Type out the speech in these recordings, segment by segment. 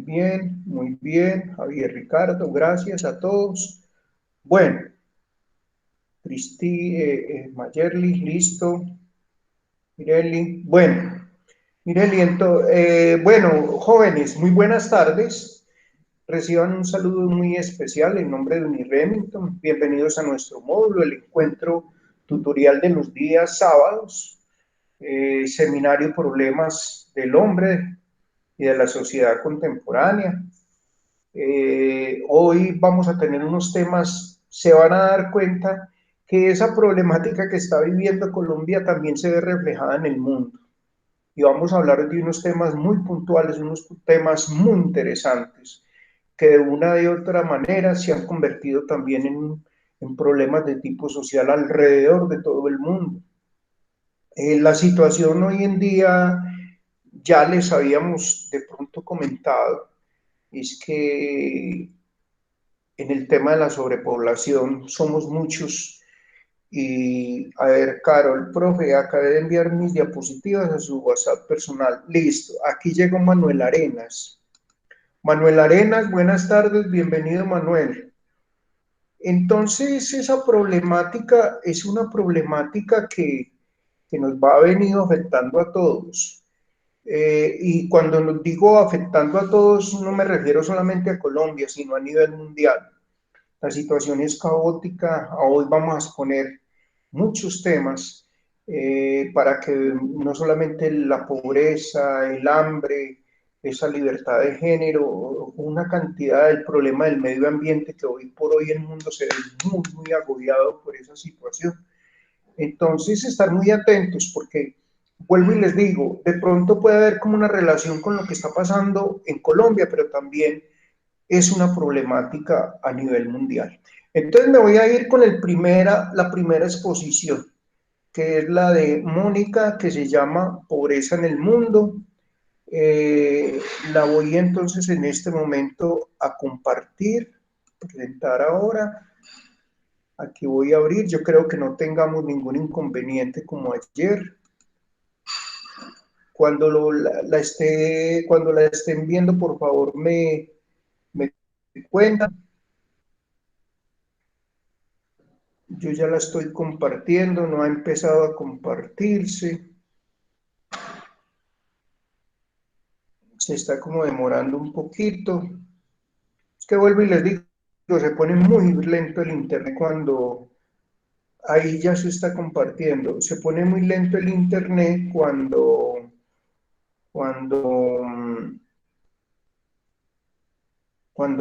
muy bien, Javier, Ricardo, gracias a todos. Bueno, Mayerly, listo, Mireli, bueno, jóvenes, muy buenas tardes. Reciban un saludo muy especial en nombre de Uniremington. Bienvenidos a nuestro módulo, el encuentro tutorial de los días sábados, seminario Problemas del Hombre y de la Sociedad Contemporánea. Hoy vamos a tener unos temas, se van a dar cuenta que esa problemática que está viviendo Colombia también se ve reflejada en el mundo. Y vamos a hablar de unos temas muy puntuales, unos temas muy interesantes, que de una y otra manera se han convertido también en problemas de tipo social alrededor de todo el mundo. La situación hoy en día, ya les habíamos de pronto comentado, es que en el tema de la sobrepoblación somos muchos. Y a ver, Carol, profe, acabé de enviar mis diapositivas a su WhatsApp personal. Listo, aquí llegó Manuel Arenas. Manuel Arenas, buenas tardes, bienvenido Manuel. Entonces, esa problemática es una problemática que nos va a venir afectando a todos. Y cuando nos digo afectando a todos, no me refiero solamente a Colombia, sino a nivel mundial. La situación es caótica. Hoy vamos a exponer muchos temas para que no solamente la pobreza, el hambre, esa libertad de género, una cantidad del problema del medio ambiente que hoy por hoy el mundo se ve muy, muy agobiado por esa situación. Entonces, estar muy atentos porque, vuelvo y les digo, de pronto puede haber como una relación con lo que está pasando en Colombia, pero también es una problemática a nivel mundial. Entonces me voy a ir con la primera exposición, que es la de Mónica, que se llama Pobreza en el Mundo. La voy entonces en este momento a compartir, presentar ahora. Aquí voy a abrir, yo creo que no tengamos ningún inconveniente como ayer. Cuando la estén viendo, por favor, me cuentan. Yo ya la estoy compartiendo, no ha empezado a compartirse. Se está como demorando un poquito. Es que vuelvo y les digo, se pone muy lento el internet cuando ahí ya se está compartiendo. Se pone muy lento el internet cuando, cuando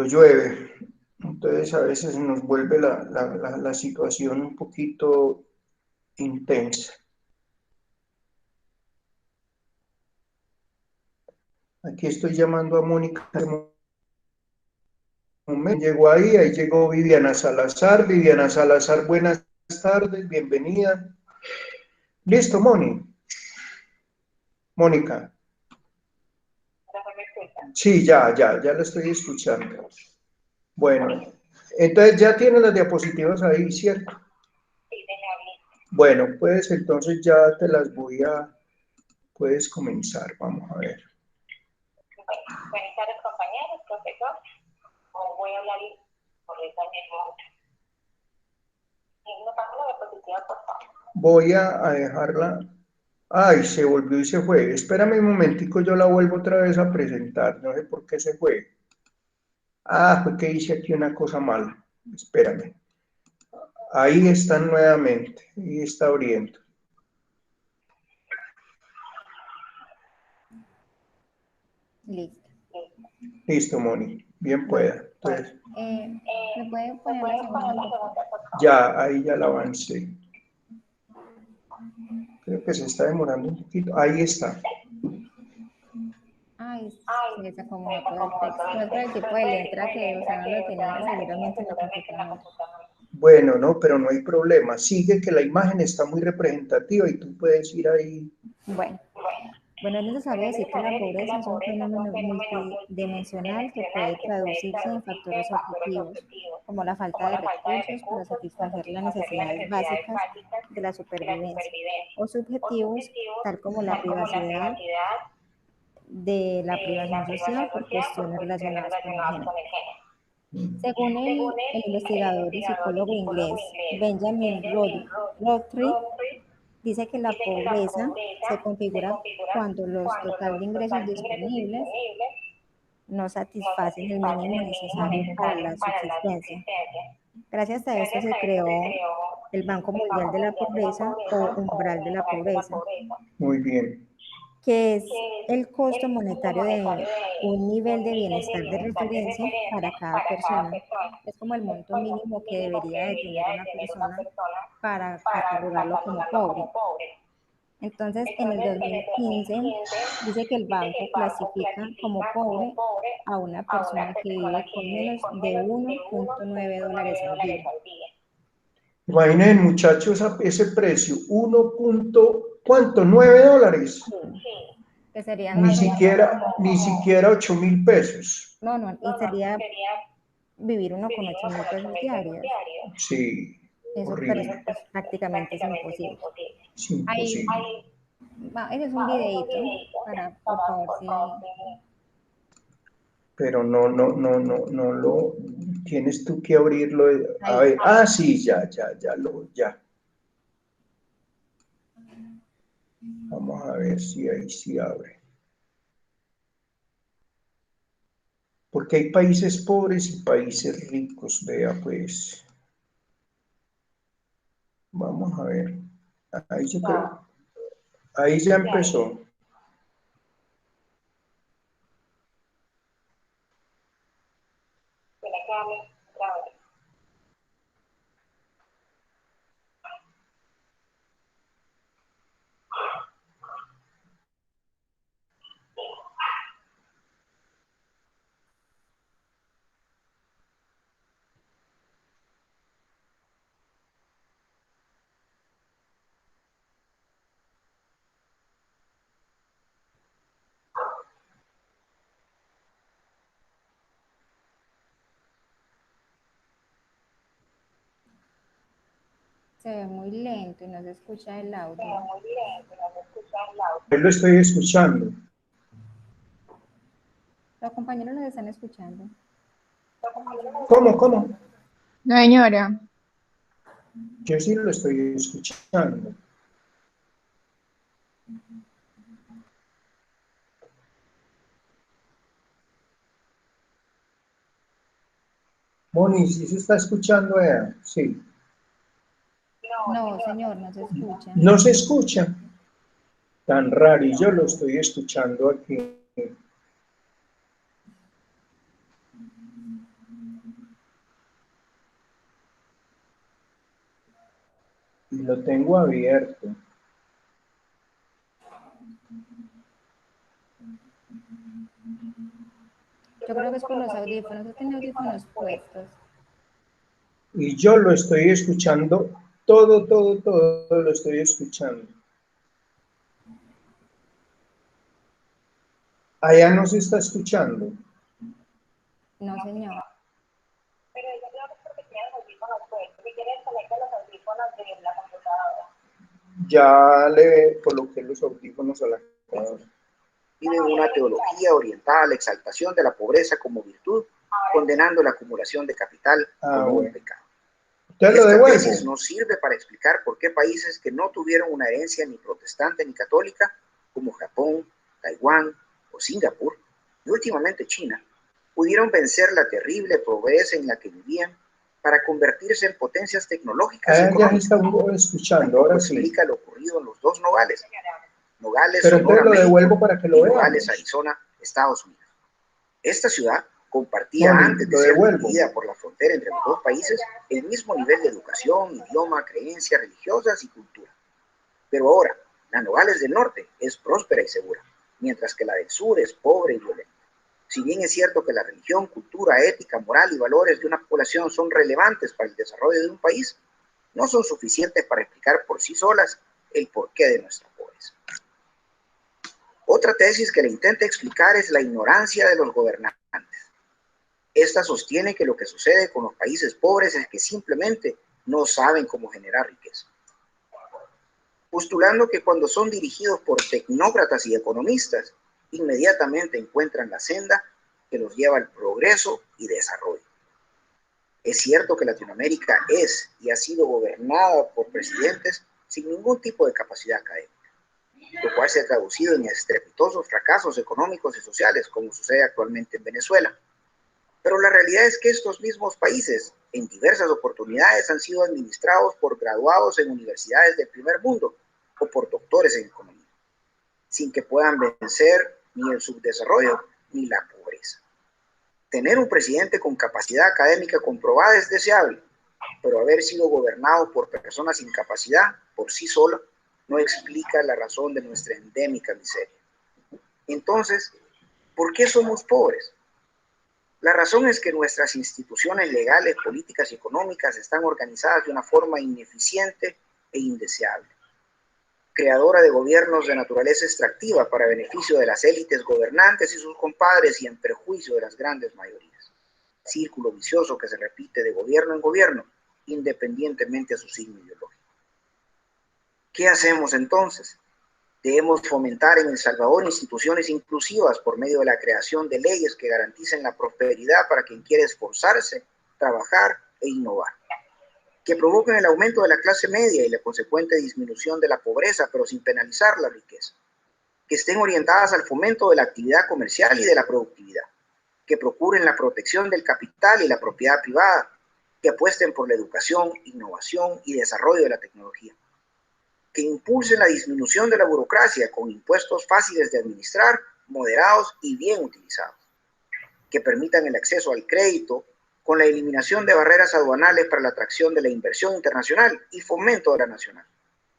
llueve. Entonces a veces nos vuelve la situación un poquito intensa. Aquí estoy llamando a Mónica. Llegó ahí llegó Viviana Salazar. Viviana Salazar, buenas tardes, bienvenida. Listo, Mónica. Sí, ya la estoy escuchando. Bueno, entonces ya tienes las diapositivas ahí, ¿cierto? Bueno, pues entonces ya te las puedes comenzar, vamos a ver. Buenas tardes, compañeros, profesor. Voy a hablar por esa misma. ¿Me pasa la diapositiva, por favor? Voy a dejarla. Ay, se volvió y se fue. Espérame un momentico, yo la vuelvo otra vez a presentar. No sé por qué se fue. Ah, fue que hice aquí una cosa mala. Espérame. Ahí están nuevamente. Ahí está abriendo. Listo. Listo, Moni. Bien pueda. Entonces, ¿Me puede poner la segunda, por favor? ya, ahí ya la avancé. Creo que se está demorando un poquito. Ahí está. Ay, se desacomodó todo el texto. No por el tipo de letra que, o sea, no lo tenía seguramente en la computadora. Bueno, no, pero no hay problema. Sigue que la imagen está muy representativa y tú puedes ir ahí. Bueno, es necesario decir que la pobreza es un fenómeno multidimensional que puede traducirse en factores objetivos, como la falta de recursos para satisfacer las necesidades básicas de la supervivencia, o subjetivos, tal como la privacidad, de la privación social por cuestiones relacionadas con el género. Según el investigador y psicólogo inglés Benjamin Rothschild, dice que la pobreza se configura cuando los total de ingresos disponibles no satisfacen el mínimo necesario para la subsistencia. Gracias a esto se creó el Banco Mundial de la Pobreza o umbral de la pobreza. Muy bien. Que es el costo monetario de un nivel de bienestar de referencia para cada persona. Es como el monto mínimo que debería de tener una persona para catalogarlo como pobre. Entonces, en el 2015 dice que el banco clasifica como pobre a una persona que vive con menos de 1.9 dólares al día. Imaginen, muchachos, ese precio, ¿cuánto? $9. Que serían más Ni siquiera 8.000 pesos. No, y sería vivir uno con 8.000 pesos diarios. Sí, Eso horrible. pues, prácticamente es imposible. Es imposible. Ese es un videito para, por favor, si... Pero no lo tienes tú que abrirlo. A ver, sí, ya. Vamos a ver si ahí sí abre. Porque hay países pobres y países ricos, vea pues. Vamos a ver. Ahí yo creo. Ahí ya empezó. Se ve muy lento y no se escucha el audio. Yo lo estoy escuchando. Los compañeros los están escuchando. ¿Cómo? No, señora. Yo sí lo estoy escuchando. Moni, ¿sí se está escuchando? Sí. No, señor, no se escucha. ¿No se escucha? Tan raro, y yo lo estoy escuchando aquí. Y lo tengo abierto. Yo creo que es por los audífonos. Usted tiene audífonos puestos. Y yo lo estoy escuchando, todo lo estoy escuchando. Allá no se está escuchando. No, señor. Pero yo creo que es porque tiene los audífonos puestos. Si quieres, conecta los audífonos de la computadora. Ya le coloqué los audífonos a la computadora. Viven una teología orientada a la exaltación de la pobreza como virtud, condenando la acumulación de capital como un pecado. Esta tesis nos sirve para explicar por qué países que no tuvieron una herencia ni protestante ni católica, como Japón, Taiwán o Singapur, y últimamente China, pudieron vencer la terrible pobreza en la que vivían para convertirse en potencias tecnológicas y económicas. Ya escuchando, ahora sí. Explica lo ocurrido en los dos Nogales. Nogales, pero Sonora, lo devuelvo México, para que lo y veamos. Nogales, Arizona, Estados Unidos. Esta ciudad compartía antes de ser dividida por la frontera entre los dos países el mismo nivel de educación, idioma, creencias religiosas y cultura. Pero ahora, la Nogales del norte es próspera y segura, mientras que la del sur es pobre y violenta. Si bien es cierto que la religión, cultura, ética, moral y valores de una población son relevantes para el desarrollo de un país, no son suficientes para explicar por sí solas el porqué de nuestra pobreza. Otra tesis que le intenta explicar es la ignorancia de los gobernantes. Esta sostiene que lo que sucede con los países pobres es que simplemente no saben cómo generar riqueza. Postulando que cuando son dirigidos por tecnócratas y economistas, inmediatamente encuentran la senda que los lleva al progreso y desarrollo. Es cierto que Latinoamérica es y ha sido gobernada por presidentes sin ningún tipo de capacidad académica, lo cual se ha traducido en estrepitosos fracasos económicos y sociales, como sucede actualmente en Venezuela. Pero la realidad es que estos mismos países, en diversas oportunidades, han sido administrados por graduados en universidades del primer mundo o por doctores en economía, sin que puedan vencer ni el subdesarrollo ni la pobreza. Tener un presidente con capacidad académica comprobada es deseable, pero haber sido gobernado por personas sin capacidad por sí solo no explica la razón de nuestra endémica miseria. Entonces, ¿por qué somos pobres? La razón es que nuestras instituciones legales, políticas y económicas están organizadas de una forma ineficiente e indeseable, creadora de gobiernos de naturaleza extractiva para beneficio de las élites gobernantes y sus compadres y en perjuicio de las grandes mayorías. Círculo vicioso que se repite de gobierno en gobierno, independientemente a su signo ideológico. ¿Qué hacemos entonces? Debemos fomentar en El Salvador instituciones inclusivas por medio de la creación de leyes que garanticen la prosperidad para quien quiere esforzarse, trabajar e innovar, que provoquen el aumento de la clase media y la consecuente disminución de la pobreza, pero sin penalizar la riqueza, que estén orientadas al fomento de la actividad comercial y de la productividad, que procuren la protección del capital y la propiedad privada, que apuesten por la educación, innovación y desarrollo de la tecnología, que impulsen la disminución de la burocracia con impuestos fáciles de administrar, moderados y bien utilizados, que permitan el acceso al crédito con la eliminación de barreras aduanales para la atracción de la inversión internacional y fomento de la nacional,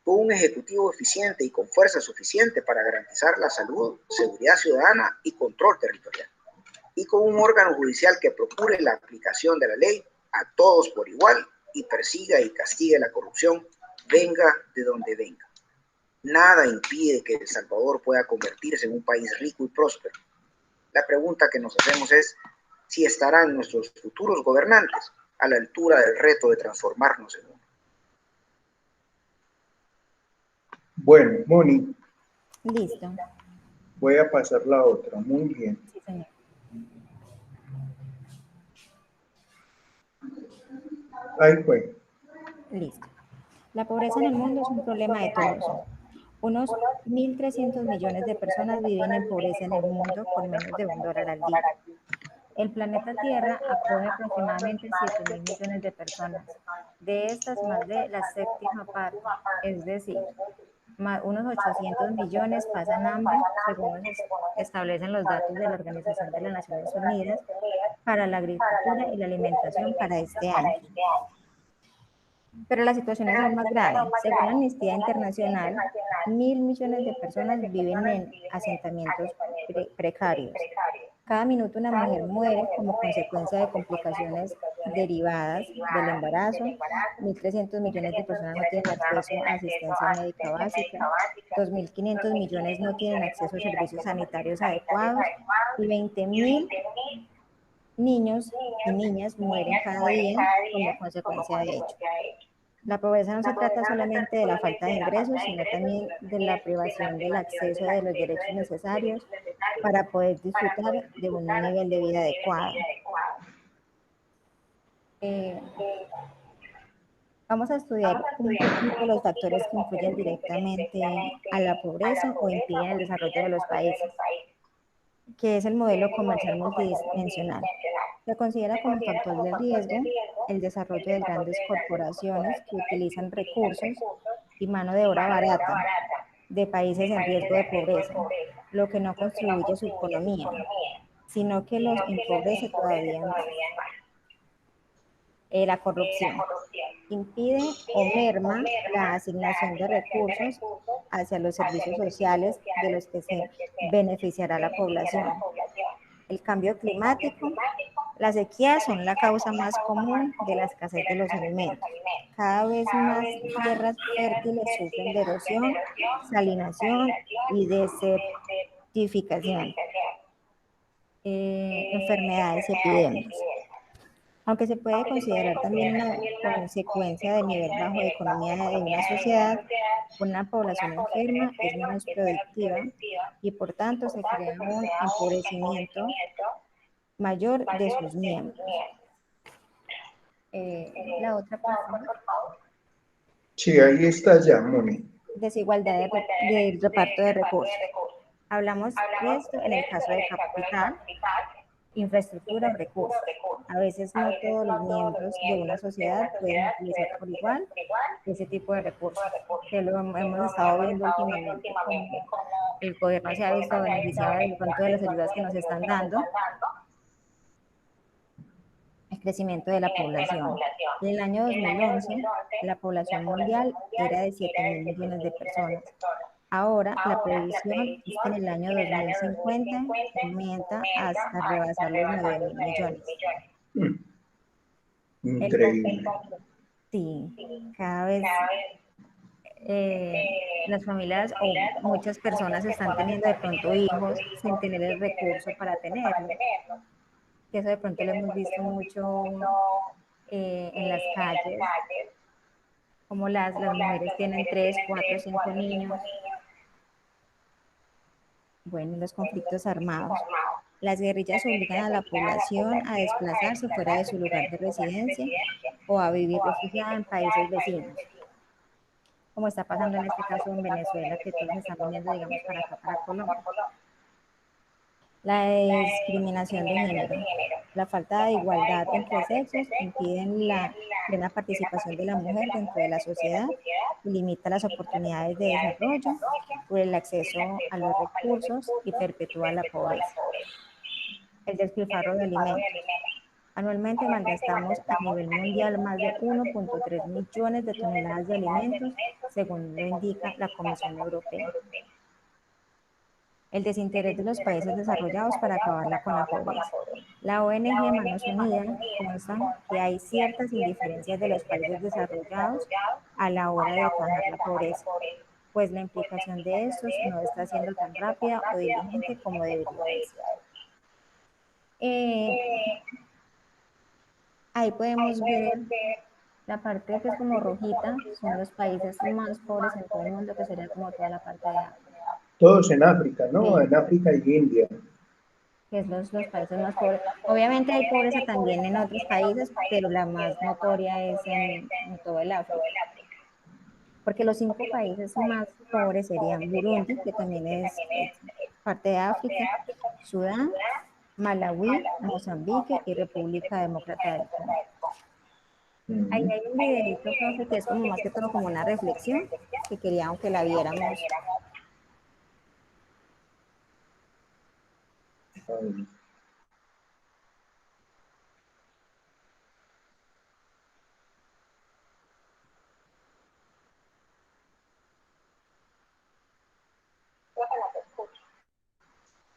con un ejecutivo eficiente y con fuerza suficiente para garantizar la salud, seguridad ciudadana y control territorial, y con un órgano judicial que procure la aplicación de la ley a todos por igual y persiga y castigue la corrupción, venga de donde venga. Nada impide que El Salvador pueda convertirse en un país rico y próspero. La pregunta que nos hacemos es si estarán nuestros futuros gobernantes a la altura del reto de transformarnos en uno. Bueno, Moni. Listo. Voy a pasar la otra. Muy bien. Sí, señor. Ahí fue. Listo. La pobreza en el mundo es un problema de todos. Unos 1.300 millones de personas viven en pobreza en el mundo con menos de $1 al día. El planeta Tierra acoge aproximadamente 7.000 millones de personas. De estas, más de la séptima parte, es decir, unos 800 millones pasan hambre, según establecen los datos de la Organización de las Naciones Unidas para la Agricultura y la Alimentación para este año. Pero la situación es aún más grave. Según Amnistía Internacional, 1.000 millones de personas viven en asentamientos precarios. Cada minuto una mujer muere como consecuencia de complicaciones derivadas del embarazo. 1.300 millones de personas no tienen acceso a asistencia médica básica. 2.500 millones no tienen acceso a servicios sanitarios adecuados. Y 20.000 niños y niñas mueren cada día como consecuencia de ello. La pobreza no se trata solamente de la falta de ingresos, sino también de la privación del acceso de los derechos necesarios para poder disfrutar de un nivel de vida adecuado. Vamos a estudiar un poquito los factores que influyen directamente a la pobreza o impiden el desarrollo de los países, que es el modelo comercial multidimensional. Se considera como factor de riesgo el desarrollo de grandes corporaciones que utilizan recursos y mano de obra barata de países en riesgo de pobreza, lo que no contribuye a su economía, sino que los empobrece todavía más. La corrupción impide o merma la asignación de recursos hacia los servicios sociales de los que se beneficiará la población. El cambio climático, las sequías son la causa más común de la escasez de los alimentos. Cada vez más tierras fértiles sufren de erosión, salinación y desertificación. Enfermedades y epidemias. Aunque se puede considerar también una consecuencia del nivel bajo de economía de una sociedad, Una población enferma es menos productiva y por tanto se crea un empobrecimiento mayor de sus miembros. La otra, por favor. Sí, ahí está ya, Moni. Desigualdad del reparto de recursos. Hablamos de esto en el caso de capital, infraestructura o recursos. A veces no todos los miembros de una sociedad pueden utilizar por igual ese tipo de recursos, que lo hemos estado viendo últimamente, como el gobierno se ha visto beneficiado de pronto de las ayudas que nos están dando, el crecimiento de la población. En el año 2011, la población mundial era de 7.000 millones de personas. Ahora, la previsión es que en el año 2050 aumenta hasta rebasar los 9.000 millones. Increíble. Sí, cada vez las familias o muchas personas están teniendo de pronto hijos sin tener el recurso para tenerlos. Que eso de pronto lo hemos visto mucho en las calles, como las mujeres tienen 3, 4, 5 niños. Bueno, los conflictos armados. Las guerrillas obligan a la población a desplazarse fuera de su lugar de residencia o a vivir refugiada en países vecinos, como está pasando en este caso en Venezuela, que todos están viniendo, digamos, para acá, para Colombia. La discriminación de género. La falta de igualdad entre sexos impiden la plena participación de la mujer dentro de la sociedad y limita las oportunidades de desarrollo por el acceso a los recursos y perpetúa la pobreza. El despilfarro de alimentos. Anualmente malgastamos a nivel mundial más de 1.3 millones de toneladas de alimentos, según lo indica la Comisión Europea. El desinterés de los países desarrollados para acabar con la pobreza. La ONG Manos Unidas consta que hay ciertas indiferencias de los países desarrollados a la hora de atajar la pobreza, pues la implicación de estos no está siendo tan rápida o diligente como debería ser. Ahí podemos ver la parte que es como rojita, son los países más pobres en todo el mundo, que sería como toda la parte de África. Todos en África, ¿no? Sí. En África y India. Que es los países más pobres. Obviamente hay pobreza también en otros países, pero la más notoria es en todo el África. Porque los 5 países más pobres serían Burundi, que también es parte de África, Sudán, Malawi, Mozambique y República Demócrata del Congo. Ahí hay un videito, profe, que es como más que todo como una reflexión, que quería que la viéramos.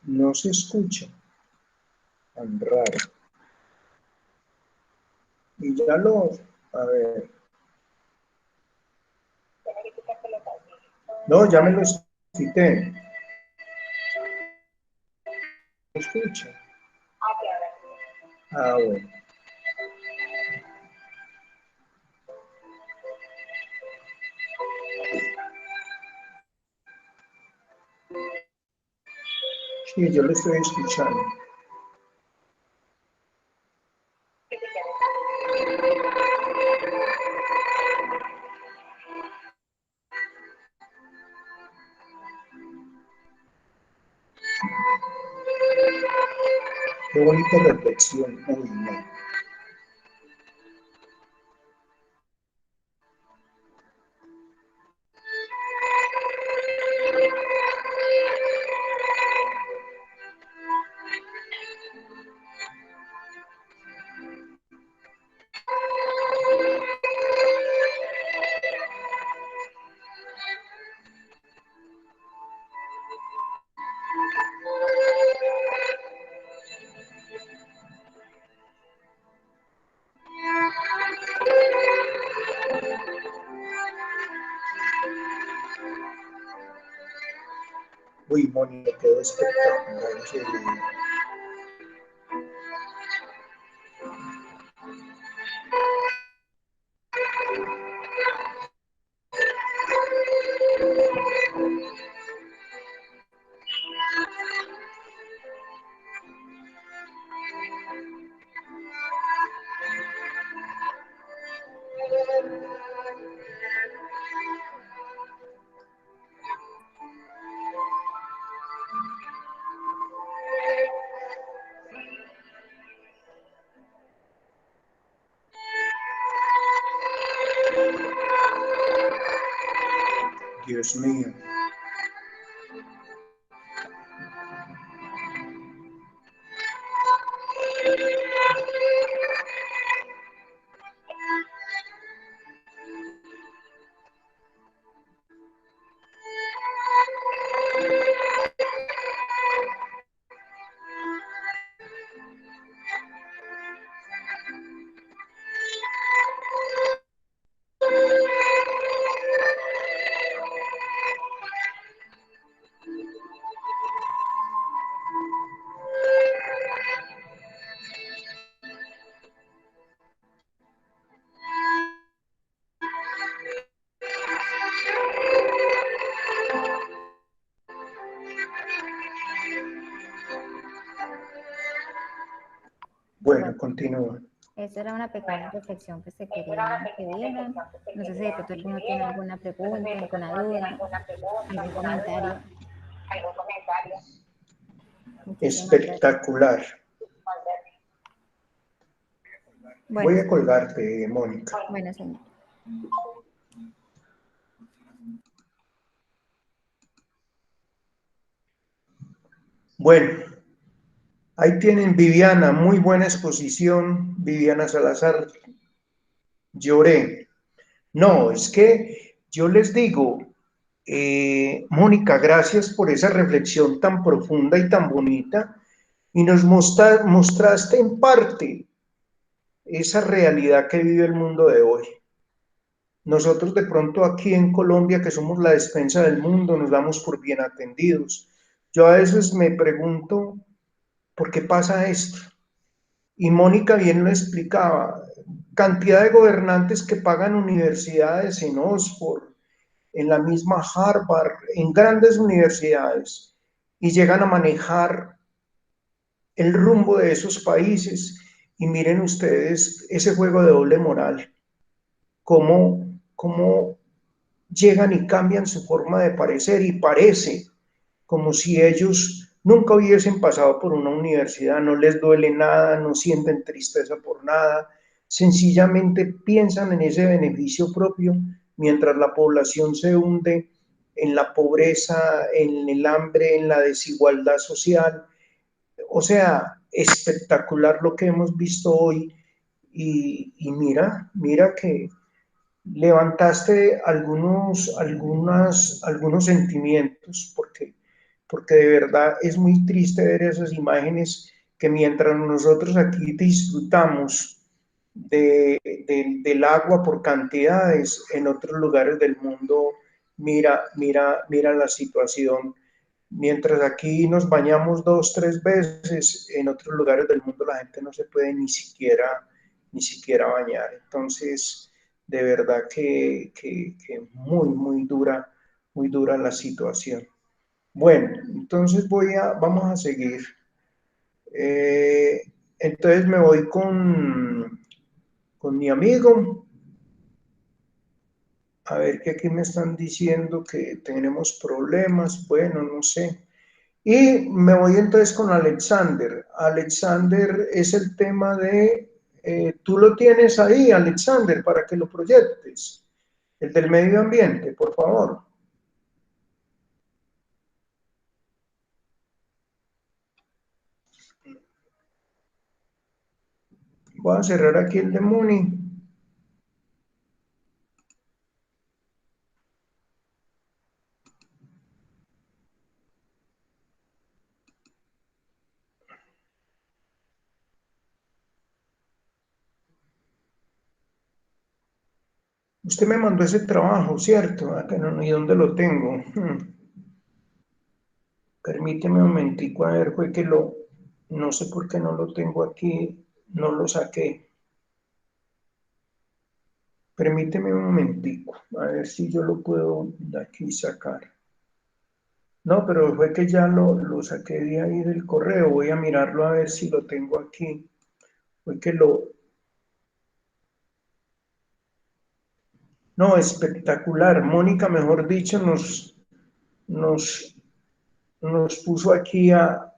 No se escucha. Tan raro. Y ya a ver. No, ya me lo quité. ¿Se escucha? Ah, bueno. Sí, yo lo estoy escuchando. Qué bonita reflexión. Uy, no. Uy, Moni, me quedó espectacular ese video. Dios mío. Bueno, continúa. Esa era una pequeña reflexión que se quería que vieran. No sé si de pronto alguno tiene alguna pregunta, alguna duda, algún comentario. Espectacular. Bueno, voy a colgarte, Mónica. Bueno, señor. Bueno, ahí tienen Viviana, muy buena exposición, Viviana Salazar. Lloré. No, es que yo les digo, Mónica, gracias por esa reflexión tan profunda y tan bonita, y nos mostraste en parte esa realidad que vive el mundo de hoy. Nosotros de pronto aquí en Colombia, que somos la despensa del mundo, nos damos por bien atendidos. Yo a veces me pregunto, ¿por qué pasa esto? Y Mónica bien lo explicaba, cantidad de gobernantes que pagan universidades en Oxford, en la misma Harvard, en grandes universidades, y llegan a manejar el rumbo de esos países. Y miren ustedes ese juego de doble moral, cómo llegan y cambian su forma de parecer, y parece como si ellos nunca hubiesen pasado por una universidad, no les duele nada, no sienten tristeza por nada, sencillamente piensan en ese beneficio propio, mientras la población se hunde en la pobreza, en el hambre, en la desigualdad social. O sea, espectacular lo que hemos visto hoy, y mira que levantaste algunos sentimientos, porque de verdad es muy triste ver esas imágenes que mientras nosotros aquí disfrutamos del agua por cantidades, en otros lugares del mundo, mira la situación. Mientras aquí nos bañamos 2, 3 veces, en otros lugares del mundo la gente no se puede ni siquiera bañar. Entonces, de verdad que muy dura la situación. Bueno, entonces vamos a seguir. Entonces me voy con mi amigo. A ver, que aquí me están diciendo que tenemos problemas. Bueno, no sé. Y me voy entonces con Alexander. Alexander es el tema de, tú lo tienes ahí, Alexander, para que lo proyectes. El del medio ambiente, por favor. Voy a cerrar aquí el de Muni. Usted me mandó ese trabajo, ¿cierto? Acá no, ¿y dónde lo tengo? Permíteme un momentico, a ver, fue que no sé por qué no lo tengo aquí, no lo saqué. Permíteme un momentico, a ver si yo lo puedo de aquí sacar. No, pero fue que ya lo saqué de ahí del correo, voy a mirarlo a ver si lo tengo aquí. fue que lo... No, espectacular. Mónica, mejor dicho, nos puso aquí a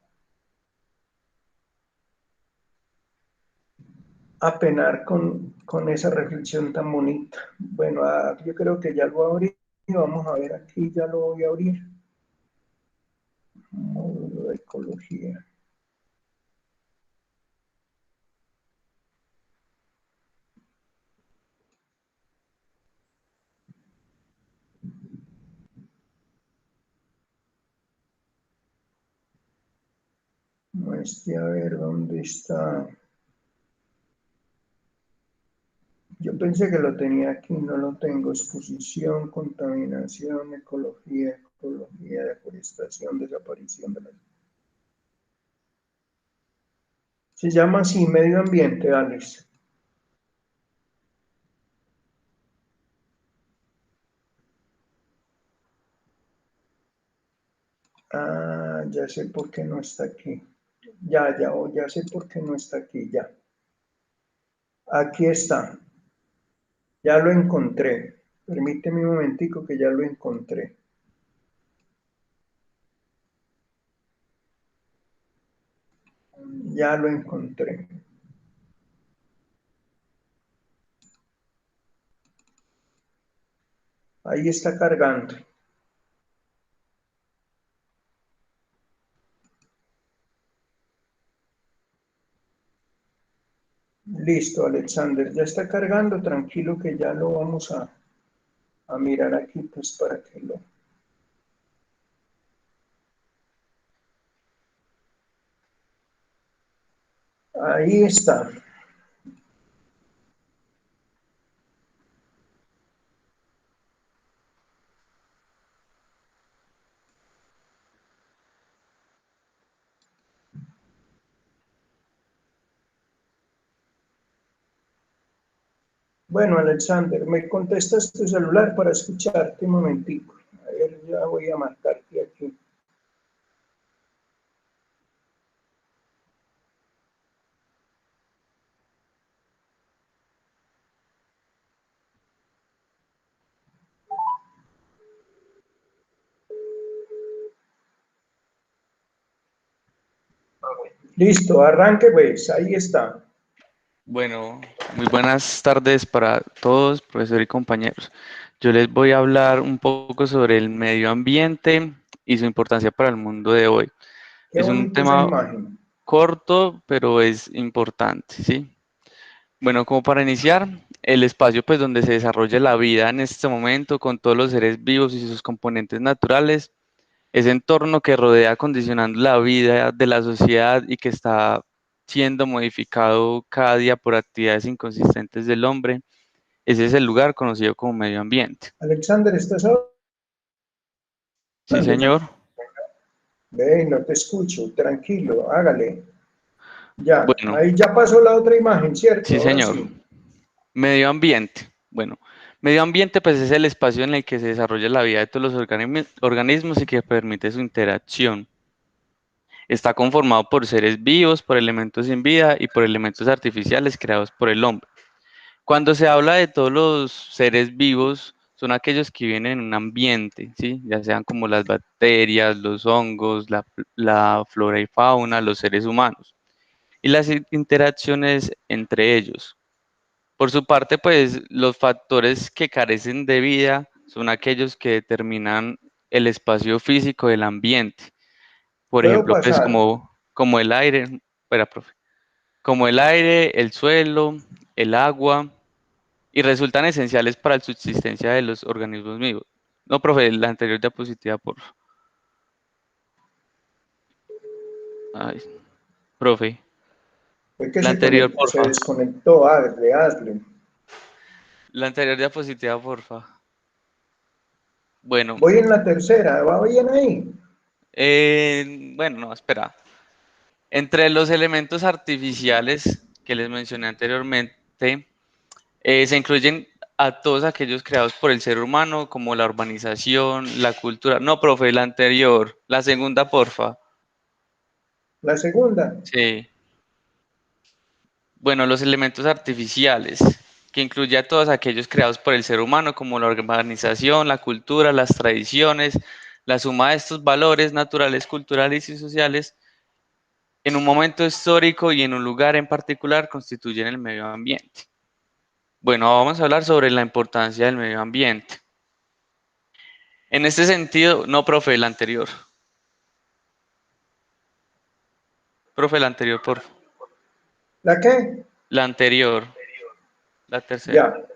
penar con esa reflexión tan bonita. Bueno, yo creo que ya lo abrí. Vamos a ver aquí, ya lo voy a abrir. Módulo de ecología. Muestre a ver dónde está. Yo pensé que lo tenía aquí, no lo tengo. Exposición, contaminación, ecología, deforestación, desaparición de la... Se llama así, medio ambiente, Alex. Ah, ya sé por qué no está aquí. Ya sé por qué no está aquí, ya. Aquí está. Ya lo encontré. Permíteme un momentico que ya lo encontré. Ya lo encontré. Ahí está cargando. Listo, Alexander, ya está cargando. Tranquilo que ya lo vamos a mirar aquí, pues para que lo... Ahí está. Bueno, Alexander, me contestas tu celular para escucharte un momentico. A ver, ya voy a marcarte aquí. Listo, arranque pues, ahí está. Bueno, muy buenas tardes para todos, profesor y compañeros. Yo les voy a hablar un poco sobre el medio ambiente y su importancia para el mundo de hoy. Qué Es un bonita esa tema imagen. corto, pero es importante, ¿sí? Bueno, como para iniciar, el espacio pues donde se desarrolla la vida en este momento con todos los seres vivos y sus componentes naturales, ese entorno que rodea condicionando la vida de la sociedad y que está siendo modificado cada día por actividades inconsistentes del hombre, ese es el lugar conocido como medio ambiente. Alexander, ¿estás Sí, hablando ya? señor. Ven, no te escucho, tranquilo, hágale. Ya, Bueno, ahí ya pasó la otra imagen, ¿cierto? sí, Ahora señor. sí. Medio ambiente. Bueno, medio ambiente pues es el espacio en el que se desarrolla la vida de todos los organismos y que permite su interacción. Está conformado por seres vivos, por elementos sin vida y por elementos artificiales creados por el hombre. Cuando se habla de todos los seres vivos, son aquellos que viven en un ambiente, ¿sí? Ya sean como las bacterias, los hongos, la flora y fauna, los seres humanos, y las interacciones entre ellos. Por su parte, pues los factores que carecen de vida son aquellos que determinan el espacio físico del ambiente. Por ¿Puedo ejemplo, pues pasar? como el aire, espera, profe, como el aire, el suelo, el agua, y resultan esenciales para la subsistencia de los organismos vivos. No, profe, la anterior diapositiva, por favor. Ay, profe, Fue que la anterior, se porfa. desconectó, hazle. La anterior diapositiva, porfa. Bueno, Voy en la tercera, ¿va bien ahí? bueno, no, espera. Entre los elementos artificiales que les mencioné anteriormente, se incluyen a todos aquellos creados por el ser humano, como la urbanización, la cultura. No, profe, la anterior, la segunda, porfa. La segunda. Sí. Bueno, los elementos artificiales, que incluye a todos aquellos creados por el ser humano, como la organización, la cultura, las tradiciones, la suma de estos valores naturales, culturales y sociales, en un momento histórico y en un lugar en particular, constituyen el medio ambiente. Bueno, vamos a hablar sobre la importancia del medio ambiente. En este sentido, no, profe, el anterior. Profe, el anterior, por favor. ¿La qué? La anterior, la tercera. Ya.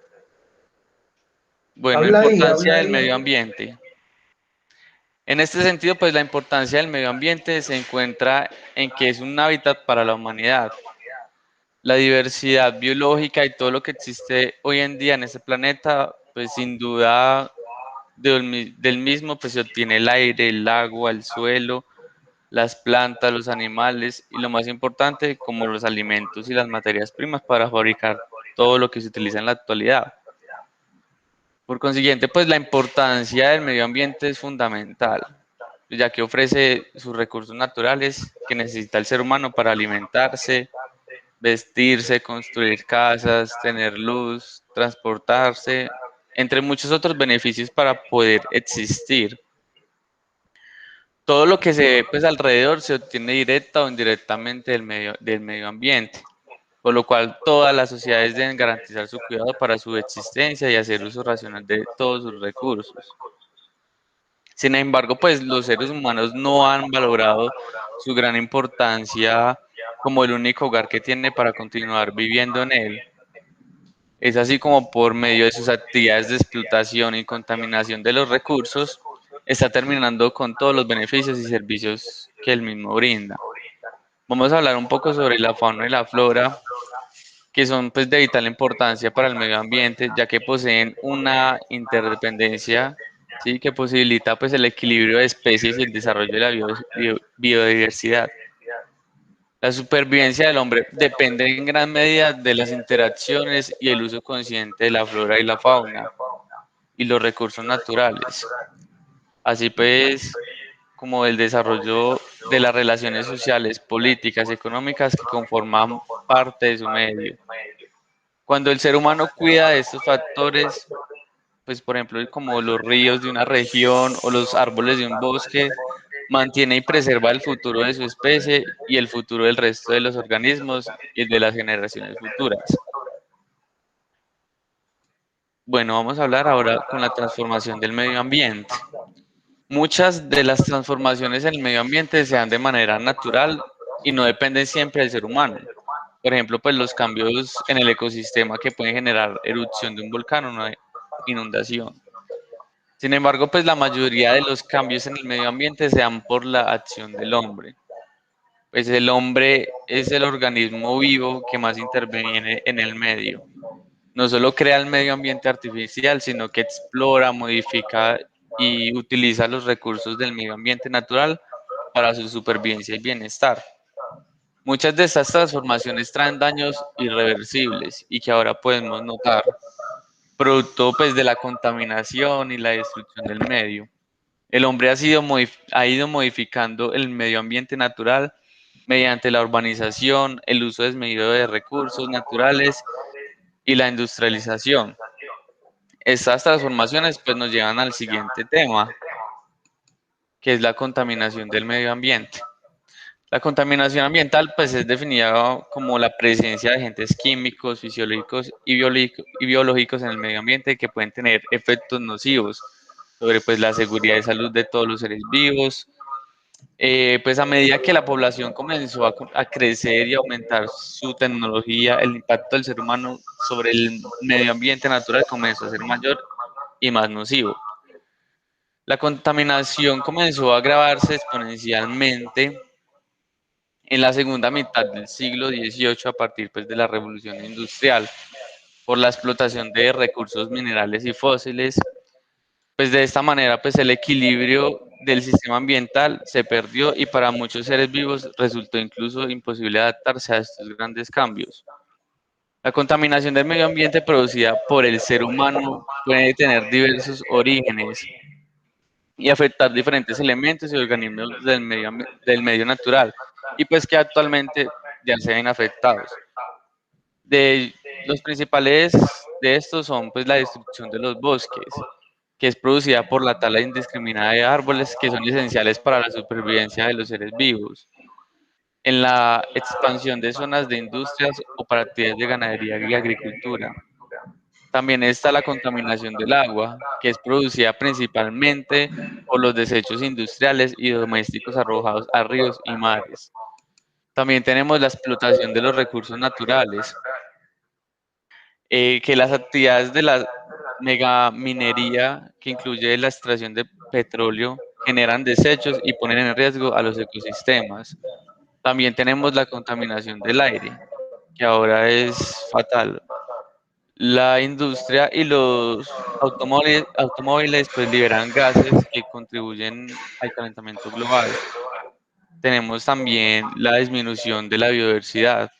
Bueno, Habla importancia del ahí. medio ambiente. En este sentido, pues la importancia del medio ambiente se encuentra en que es un hábitat para la humanidad. La diversidad biológica y todo lo que existe hoy en día en este planeta, pues sin duda del mismo, pues se obtiene el aire, el agua, el suelo, las plantas, los animales y lo más importante, como los alimentos y las materias primas para fabricar todo lo que se utiliza en la actualidad. Por consiguiente, pues la importancia del medio ambiente es fundamental, ya que ofrece sus recursos naturales que necesita el ser humano para alimentarse, vestirse, construir casas, tener luz, transportarse, entre muchos otros beneficios para poder existir. Todo lo que se ve pues alrededor se obtiene directa o indirectamente del medio ambiente, por lo cual todas las sociedades deben garantizar su cuidado para su existencia y hacer uso racional de todos sus recursos. Sin embargo, pues los seres humanos no han valorado su gran importancia como el único hogar que tiene para continuar viviendo en él. Es así como por medio de sus actividades de explotación y contaminación de los recursos, está terminando con todos los beneficios y servicios que el mismo brinda. Vamos a hablar un poco sobre la fauna y la flora, que son pues de vital importancia para el medio ambiente, ya que poseen una interdependencia, ¿sí? Que posibilita pues el equilibrio de especies y el desarrollo de la biodiversidad. La supervivencia del hombre depende en gran medida de las interacciones y el uso consciente de la flora y la fauna y los recursos naturales. Así pues, como el desarrollo de las relaciones sociales, políticas y económicas que conforman parte de su medio. Cuando el ser humano cuida de estos factores, pues por ejemplo, como los ríos de una región o los árboles de un bosque, mantiene y preserva el futuro de su especie y el futuro del resto de los organismos y de las generaciones futuras. Bueno, vamos a hablar ahora con la transformación del medio ambiente. Muchas de las transformaciones en el medio ambiente se dan de manera natural y no dependen siempre del ser humano. Por ejemplo, pues los cambios en el ecosistema que pueden generar erupción de un volcán o una inundación. Sin embargo, pues la mayoría de los cambios en el medio ambiente se dan por la acción del hombre. Pues el hombre es el organismo vivo que más interviene en el medio. No solo crea el medio ambiente artificial, sino que explora, modifica y utiliza los recursos del medio ambiente natural para su supervivencia y bienestar. Muchas de estas transformaciones traen daños irreversibles y que ahora podemos notar, producto pues de la contaminación y la destrucción del medio. El hombre ha ido modificando el medio ambiente natural mediante la urbanización, el uso desmedido de recursos naturales y la industrialización. Estas transformaciones pues nos llevan al siguiente tema, que es la contaminación del medio ambiente. La contaminación ambiental pues es definida como la presencia de agentes químicos, fisiológicos y biológicos en el medio ambiente que pueden tener efectos nocivos sobre pues la seguridad y salud de todos los seres vivos. Pues a medida que la población comenzó a crecer y aumentar su tecnología, el impacto del ser humano sobre el medio ambiente natural comenzó a ser mayor y más nocivo. La contaminación comenzó a agravarse exponencialmente en la segunda mitad del siglo XVIII a partir pues, de la revolución industrial por la explotación de recursos minerales y fósiles. Pues de esta manera pues el equilibrio del sistema ambiental se perdió y para muchos seres vivos resultó incluso imposible adaptarse a estos grandes cambios. La contaminación del medio ambiente producida por el ser humano puede tener diversos orígenes y afectar diferentes elementos y organismos del medio natural y pues que actualmente ya se ven afectados. Los principales de estos son pues la destrucción de los bosques, que es producida por la tala indiscriminada de árboles que son esenciales para la supervivencia de los seres vivos, en la expansión de zonas de industrias o para actividades de ganadería y agricultura. También está la contaminación del agua, que es producida principalmente por los desechos industriales y domésticos arrojados a ríos y mares. También tenemos la explotación de los recursos naturales, que las actividades de la megaminería, que incluye la extracción de petróleo, generan desechos y ponen en riesgo a los ecosistemas. También tenemos la contaminación del aire, que ahora es fatal. La industria y los automóviles pues liberan gases que contribuyen al calentamiento global. Tenemos también la disminución de la biodiversidad,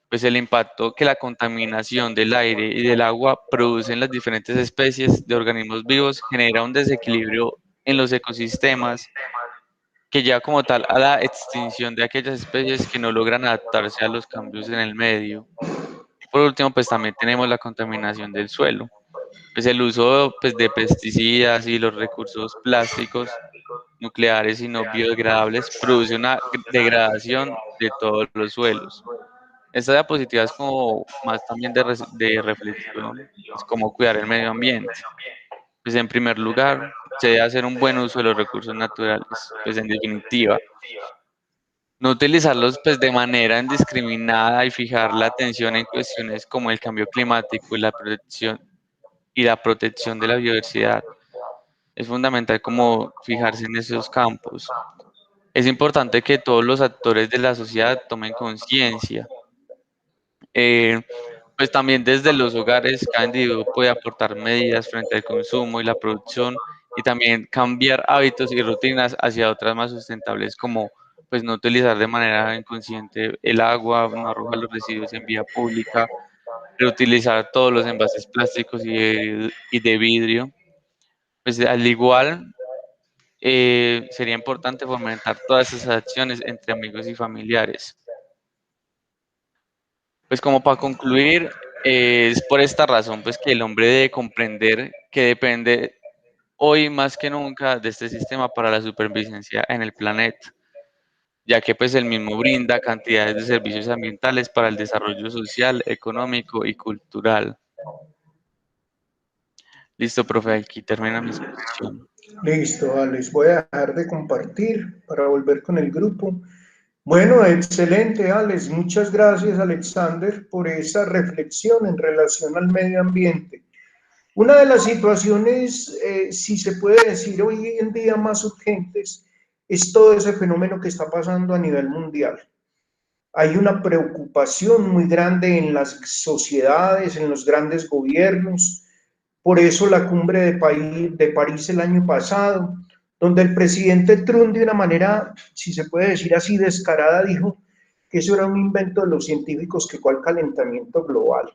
pues el impacto que la contaminación del aire y del agua produce en las diferentes especies de organismos vivos genera un desequilibrio en los ecosistemas que lleva como tal a la extinción de aquellas especies que no logran adaptarse a los cambios en el medio. Y por último, pues también tenemos la contaminación del suelo. Pues el uso pues, de pesticidas y los recursos plásticos, nucleares y no biodegradables produce una degradación de todos los suelos. Esta diapositiva es como más también de reflexión, es como cuidar el medio ambiente. Pues en primer lugar, se debe hacer un buen uso de los recursos naturales, pues en definitiva, no utilizarlos pues de manera indiscriminada y fijar la atención en cuestiones como el cambio climático y la protección de la biodiversidad. Es fundamental como fijarse en esos campos. Es importante que todos los actores de la sociedad tomen conciencia. Pues también desde los hogares, cada individuo puede aportar medidas frente al consumo y la producción y también cambiar hábitos y rutinas hacia otras más sustentables como pues no utilizar de manera inconsciente el agua, no arrojar los residuos en vía pública, reutilizar todos los envases plásticos y de vidrio. Pues al igual sería importante fomentar todas esas acciones entre amigos y familiares. Pues como para concluir, es por esta razón pues que el hombre debe comprender que depende hoy más que nunca de este sistema para la supervivencia en el planeta, ya que pues el mismo brinda cantidades de servicios ambientales para el desarrollo social, económico y cultural. Listo, profe, aquí termina mi exposición. Listo, Alex, voy a dejar de compartir para volver con el grupo. Bueno, excelente, Alex. Muchas gracias, Alexander, por esa reflexión en relación al medio ambiente. Una de las situaciones, si se puede decir hoy en día más urgentes, es todo ese fenómeno que está pasando a nivel mundial. Hay una preocupación muy grande en las sociedades, en los grandes gobiernos. Por eso la cumbre de París el año pasado, donde el presidente Trump de una manera, si se puede decir así, descarada, dijo que eso era un invento de los científicos, que cuál calentamiento global.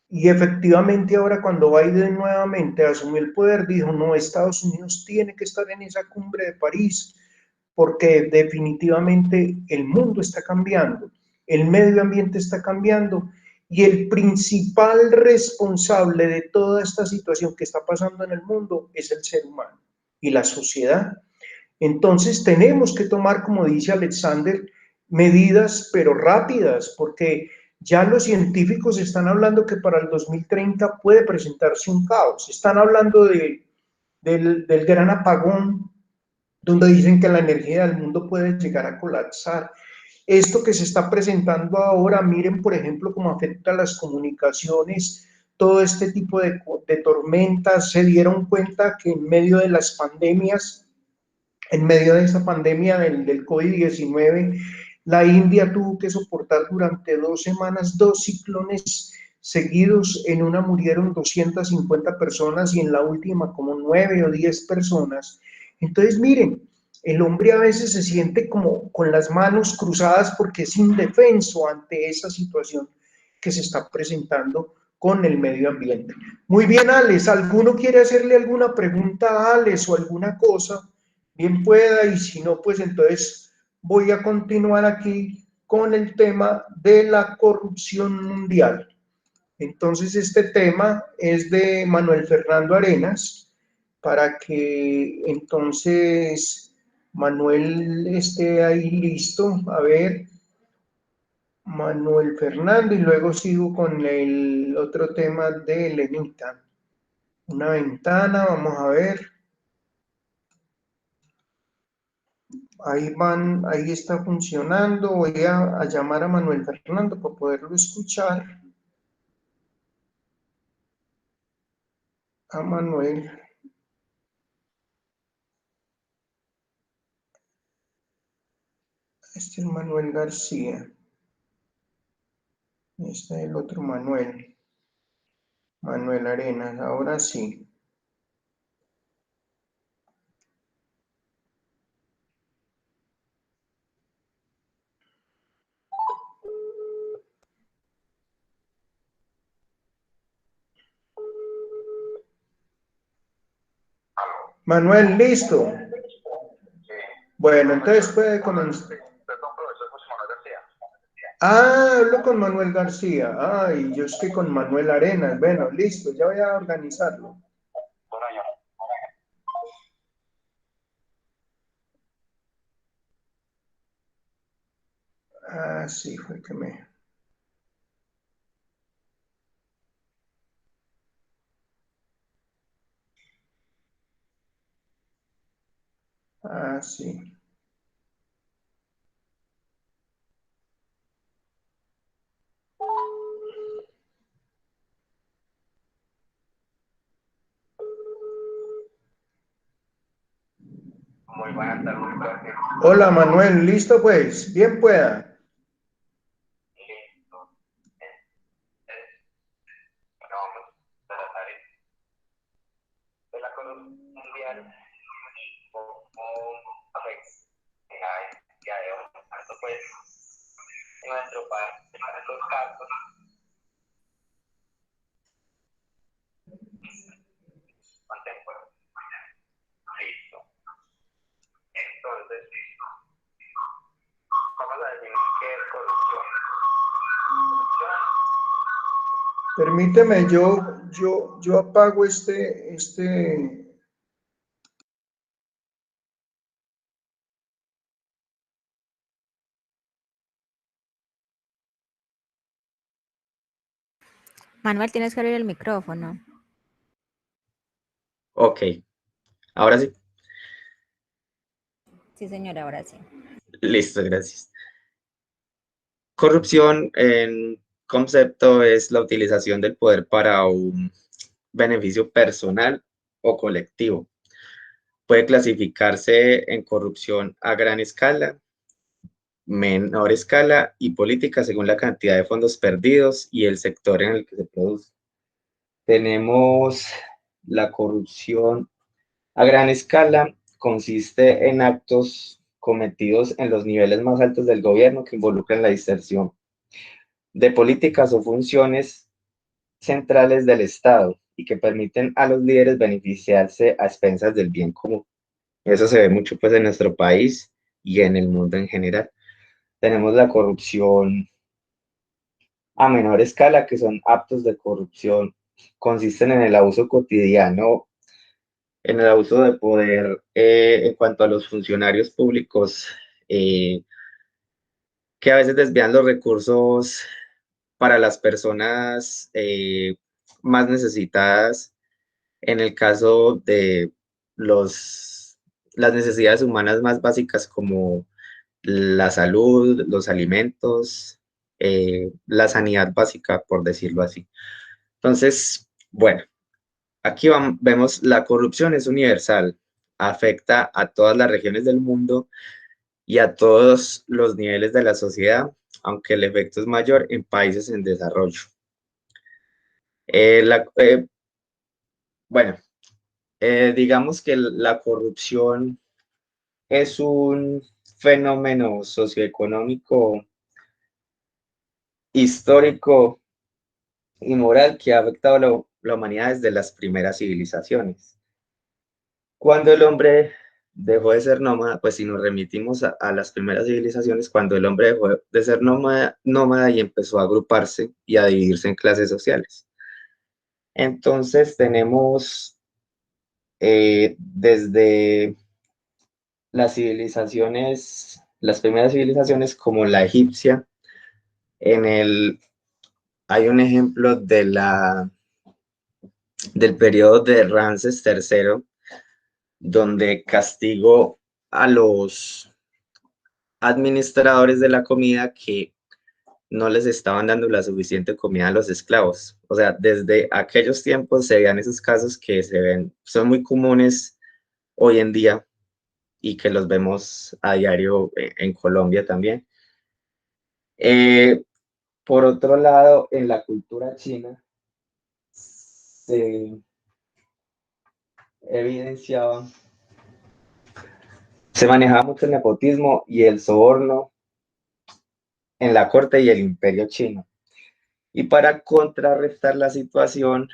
Y efectivamente ahora cuando Biden nuevamente asumió el poder, dijo, no, Estados Unidos tiene que estar en esa cumbre de París, porque definitivamente el mundo está cambiando, el medio ambiente está cambiando, y el principal responsable de toda esta situación que está pasando en el mundo es el ser humano y la sociedad. Entonces tenemos que tomar, como dice Alexander, medidas pero rápidas, porque ya los científicos están hablando que para el 2030 puede presentarse un caos. Están hablando del gran apagón, donde dicen que la energía del mundo puede llegar a colapsar. Esto que se está presentando ahora, miren, por ejemplo, cómo afecta a las comunicaciones, todo este tipo de tormentas. Se dieron cuenta que en medio de las pandemias, en medio de esta pandemia del COVID-19, la India tuvo que soportar durante 2 semanas 2 ciclones seguidos. En una murieron 250 personas y en la última como 9 o 10 personas. Entonces, miren, el hombre a veces se siente como con las manos cruzadas porque es indefenso ante esa situación que se está presentando con el medio ambiente. Muy bien, Alex, ¿alguno quiere hacerle alguna pregunta a Alex o alguna cosa? Bien pueda, y si no, pues entonces voy a continuar aquí con con el tema de la corrupción mundial. Entonces, este tema es de Manuel Fernando Arenas, para que entonces Manuel esté ahí listo. A ver, Manuel Fernando, y luego sigo con el otro tema de Lenita. Una ventana, vamos a ver. Ahí van, ahí está funcionando. Voy a llamar a Manuel Fernando para poderlo escuchar. A Manuel. Este es Manuel García. Este es el otro Manuel. Manuel Arenas, ahora sí. Manuel, listo. Bueno, entonces puede comenzar. Ah, hablo con Manuel García. Ay, yo estoy con Manuel Arenas. Bueno, listo, ya voy a organizarlo. Ah, sí, fue que me... Ah, sí. Muy buenas tardes. Hola, Manuel, ¿listo pues? Bien pueda. Listo. Bueno, vamos a tratar de la corrupción mundial y cómo afecta el día de hoy. Tanto pues en nuestro país, en los casos, contemporáneos. Listo. Entonces, vamos a definir qué es corrupción. Corrupción. Permíteme, yo apago este... Manuel, tienes que abrir el micrófono. Ok, ahora sí. Sí, señora, ahora sí. Listo, gracias. Corrupción en concepto es la utilización del poder para un beneficio personal o colectivo. Puede clasificarse en corrupción a gran escala, menor escala y política según la cantidad de fondos perdidos y el sector en el que se produce. Tenemos la corrupción a gran escala, consiste en actos cometidos en los niveles más altos del gobierno que involucran la diserción de políticas o funciones centrales del Estado y que permiten a los líderes beneficiarse a expensas del bien común. Eso se ve mucho pues en nuestro país y en el mundo en general. Tenemos la corrupción a menor escala, que son actos de corrupción, consisten en el abuso cotidiano, en el abuso de poder en cuanto a los funcionarios públicos, que a veces desvían los recursos para las personas más necesitadas, en el caso de las necesidades humanas más básicas como la salud, los alimentos, la sanidad básica, por decirlo así. Entonces, bueno, aquí vemos la corrupción es universal, afecta a todas las regiones del mundo y a todos los niveles de la sociedad, aunque el efecto es mayor en países en desarrollo. Bueno, digamos que la corrupción es un fenómeno socioeconómico, histórico y moral que ha afectado a la humanidad desde las primeras civilizaciones. Cuando el hombre dejó de ser nómada, pues si nos remitimos a las primeras civilizaciones, cuando el hombre dejó de ser nómada y empezó a agruparse y a dividirse en clases sociales. Entonces tenemos desde las civilizaciones, las primeras civilizaciones como la egipcia, hay un ejemplo del periodo de Ramses III, donde castigó a los administradores de la comida que no les estaban dando la suficiente comida a los esclavos. O sea, desde aquellos tiempos se veían esos casos que son muy comunes hoy en día y que los vemos a diario en Colombia también. Por otro lado, en la cultura china se evidenciaba, se manejaba mucho el nepotismo y el soborno en la corte y el imperio chino. Y para contrarrestar la situación,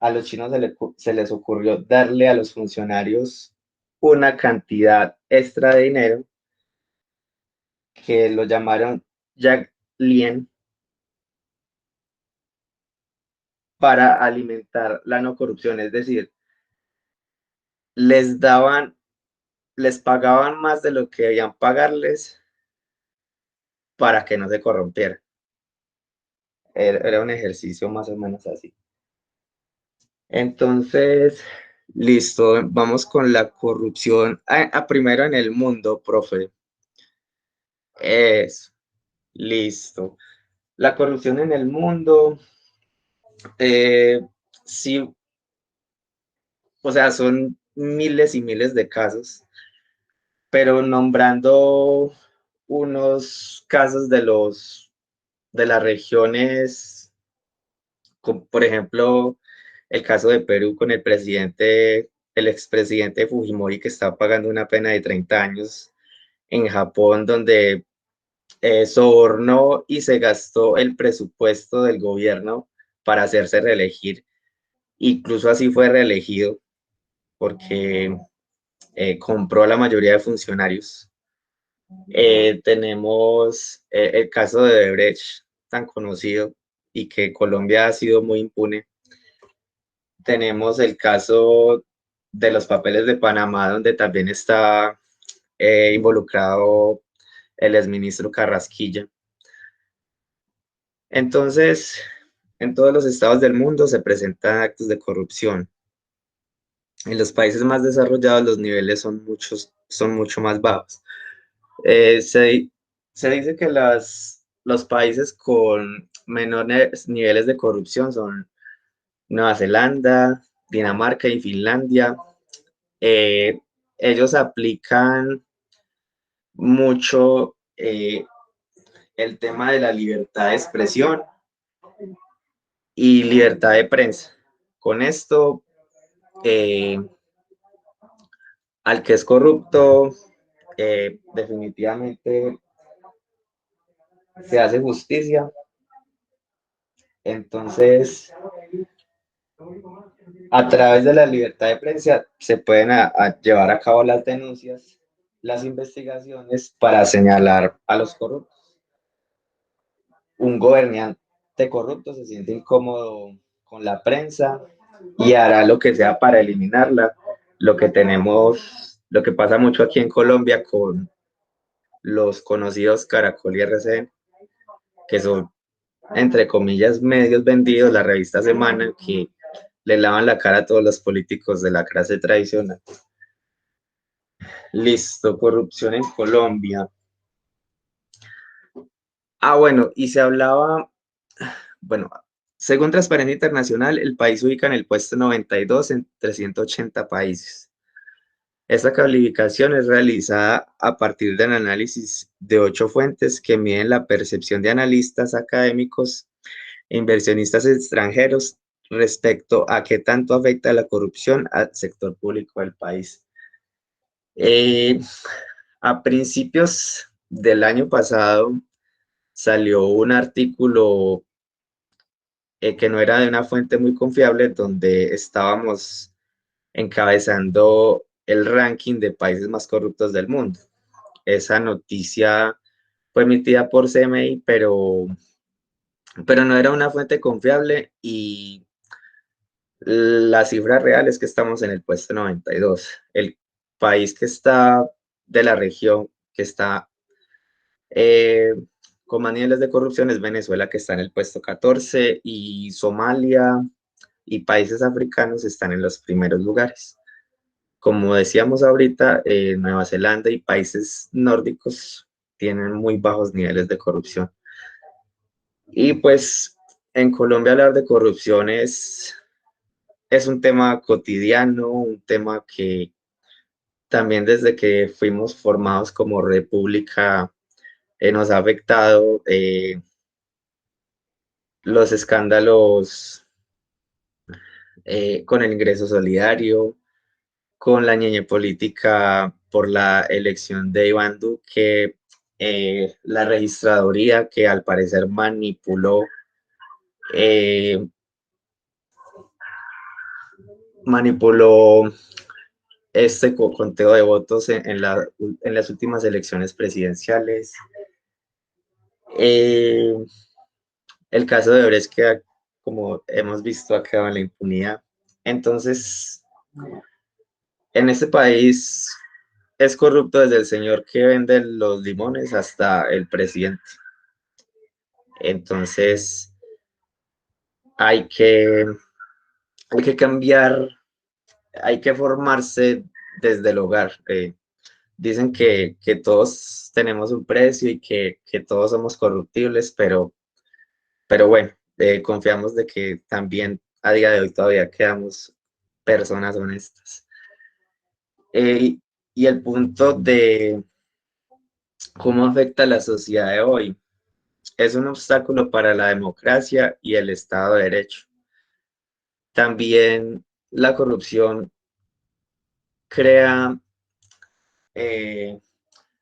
a los chinos se les ocurrió darle a los funcionarios una cantidad extra de dinero que lo llamaron Yang Lien para alimentar la no corrupción, es decir, les pagaban más de lo que debían pagarles para que no se corrompieran. Era un ejercicio más o menos así. Entonces, listo, vamos con la corrupción. Primero en el mundo, profe. Eso, listo. La corrupción en el mundo, sí, o sea, son miles y miles de casos, pero nombrando unos casos de las regiones, por ejemplo, el caso de Perú con el expresidente Fujimori, que está pagando una pena de 30 años, en Japón, donde sobornó y se gastó el presupuesto del gobierno para hacerse reelegir. Incluso así fue reelegido porque compró a la mayoría de funcionarios. Tenemos el caso de Odebrecht, tan conocido y que Colombia ha sido muy impune. Tenemos el caso de los papeles de Panamá, donde también está involucrado el exministro Carrasquilla. Entonces, en todos los estados del mundo se presentan actos de corrupción. En los países más desarrollados los niveles son mucho más bajos. Se dice que los países con menores niveles de corrupción son Nueva Zelanda, Dinamarca y Finlandia. Ellos aplican mucho el tema de la libertad de expresión y libertad de prensa. Con esto, al que es corrupto, definitivamente se hace justicia. Entonces, a través de la libertad de prensa se pueden llevar a cabo las denuncias, las investigaciones para señalar a los corruptos. Un gobernante corrupto se siente incómodo con la prensa y hará lo que sea para eliminarla. Lo que pasa mucho aquí en Colombia con los conocidos Caracol y RCN, que son, entre comillas, medios vendidos, la revista Semana, que le lavan la cara a todos los políticos de la clase tradicional. Listo, corrupción en Colombia. Bueno, y se hablaba, bueno, según Transparencia Internacional, el país ubica en el puesto 92 entre 180 países. Esta calificación es realizada a partir del análisis de 8 fuentes que miden la percepción de analistas académicos e inversionistas extranjeros respecto a qué tanto afecta la corrupción al sector público del país. A principios del año pasado salió un artículo que no era de una fuente muy confiable, donde estábamos encabezando el ranking de países más corruptos del mundo. Esa noticia fue emitida por CMI, pero no era una fuente confiable y la cifra real es que estamos en el puesto 92. El país que está de la región, que está con más niveles de corrupción es Venezuela, que está en el puesto 14, y Somalia y países africanos están en los primeros lugares. Como decíamos ahorita, Nueva Zelanda y países nórdicos tienen muy bajos niveles de corrupción. Y pues en Colombia hablar de corrupción es un tema cotidiano, un tema que también desde que fuimos formados como república nos ha afectado. Los escándalos con el ingreso solidario, con la ñeñe política por la elección de Iván Duque, la registraduría que al parecer manipuló este conteo de votos en las últimas elecciones presidenciales. El caso de Brecht, que como hemos visto ha quedado en la impunidad. Entonces, en este país es corrupto desde el señor que vende los limones hasta el presidente. Entonces, hay que cambiar, hay que formarse desde el hogar. Dicen que todos tenemos un precio y que todos somos corruptibles, pero bueno, confiamos de que también a día de hoy todavía quedamos personas honestas. Y el punto de cómo afecta a la sociedad de hoy es un obstáculo para la democracia y el Estado de Derecho. También la corrupción crea,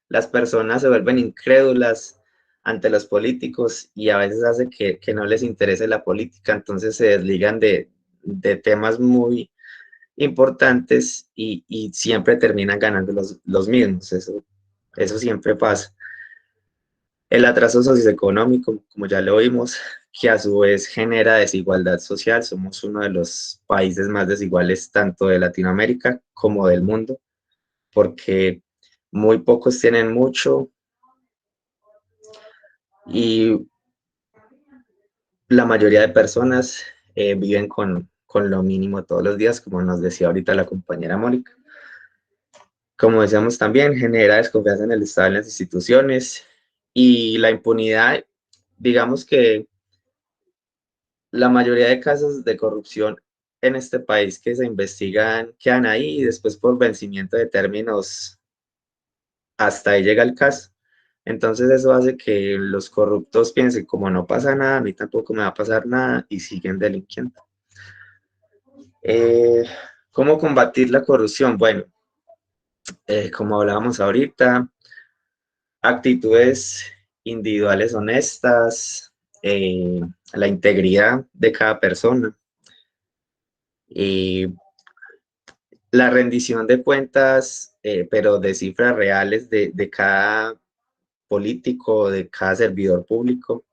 las personas se vuelven incrédulas ante los políticos y a veces hace que no les interese la política, entonces se desligan de temas muy importantes y siempre terminan ganando los mismos. Eso siempre pasa. El atraso socioeconómico, como ya lo vimos, que a su vez genera desigualdad social. Somos uno de los países más desiguales tanto de Latinoamérica como del mundo, porque muy pocos tienen mucho y la mayoría de personas viven con lo mínimo todos los días, como nos decía ahorita la compañera Mónica. Como decíamos también, genera desconfianza en el Estado y en las instituciones, y la impunidad, digamos que la mayoría de casos de corrupción en este país que se investigan quedan ahí y después por vencimiento de términos hasta ahí llega el caso. Entonces eso hace que los corruptos piensen como no pasa nada, a mí tampoco me va a pasar nada y siguen delinquiendo. ¿Cómo combatir la corrupción? Bueno, como hablábamos ahorita, actitudes individuales honestas, la integridad de cada persona, y la rendición de cuentas, pero de cifras reales de cada político, de cada servidor público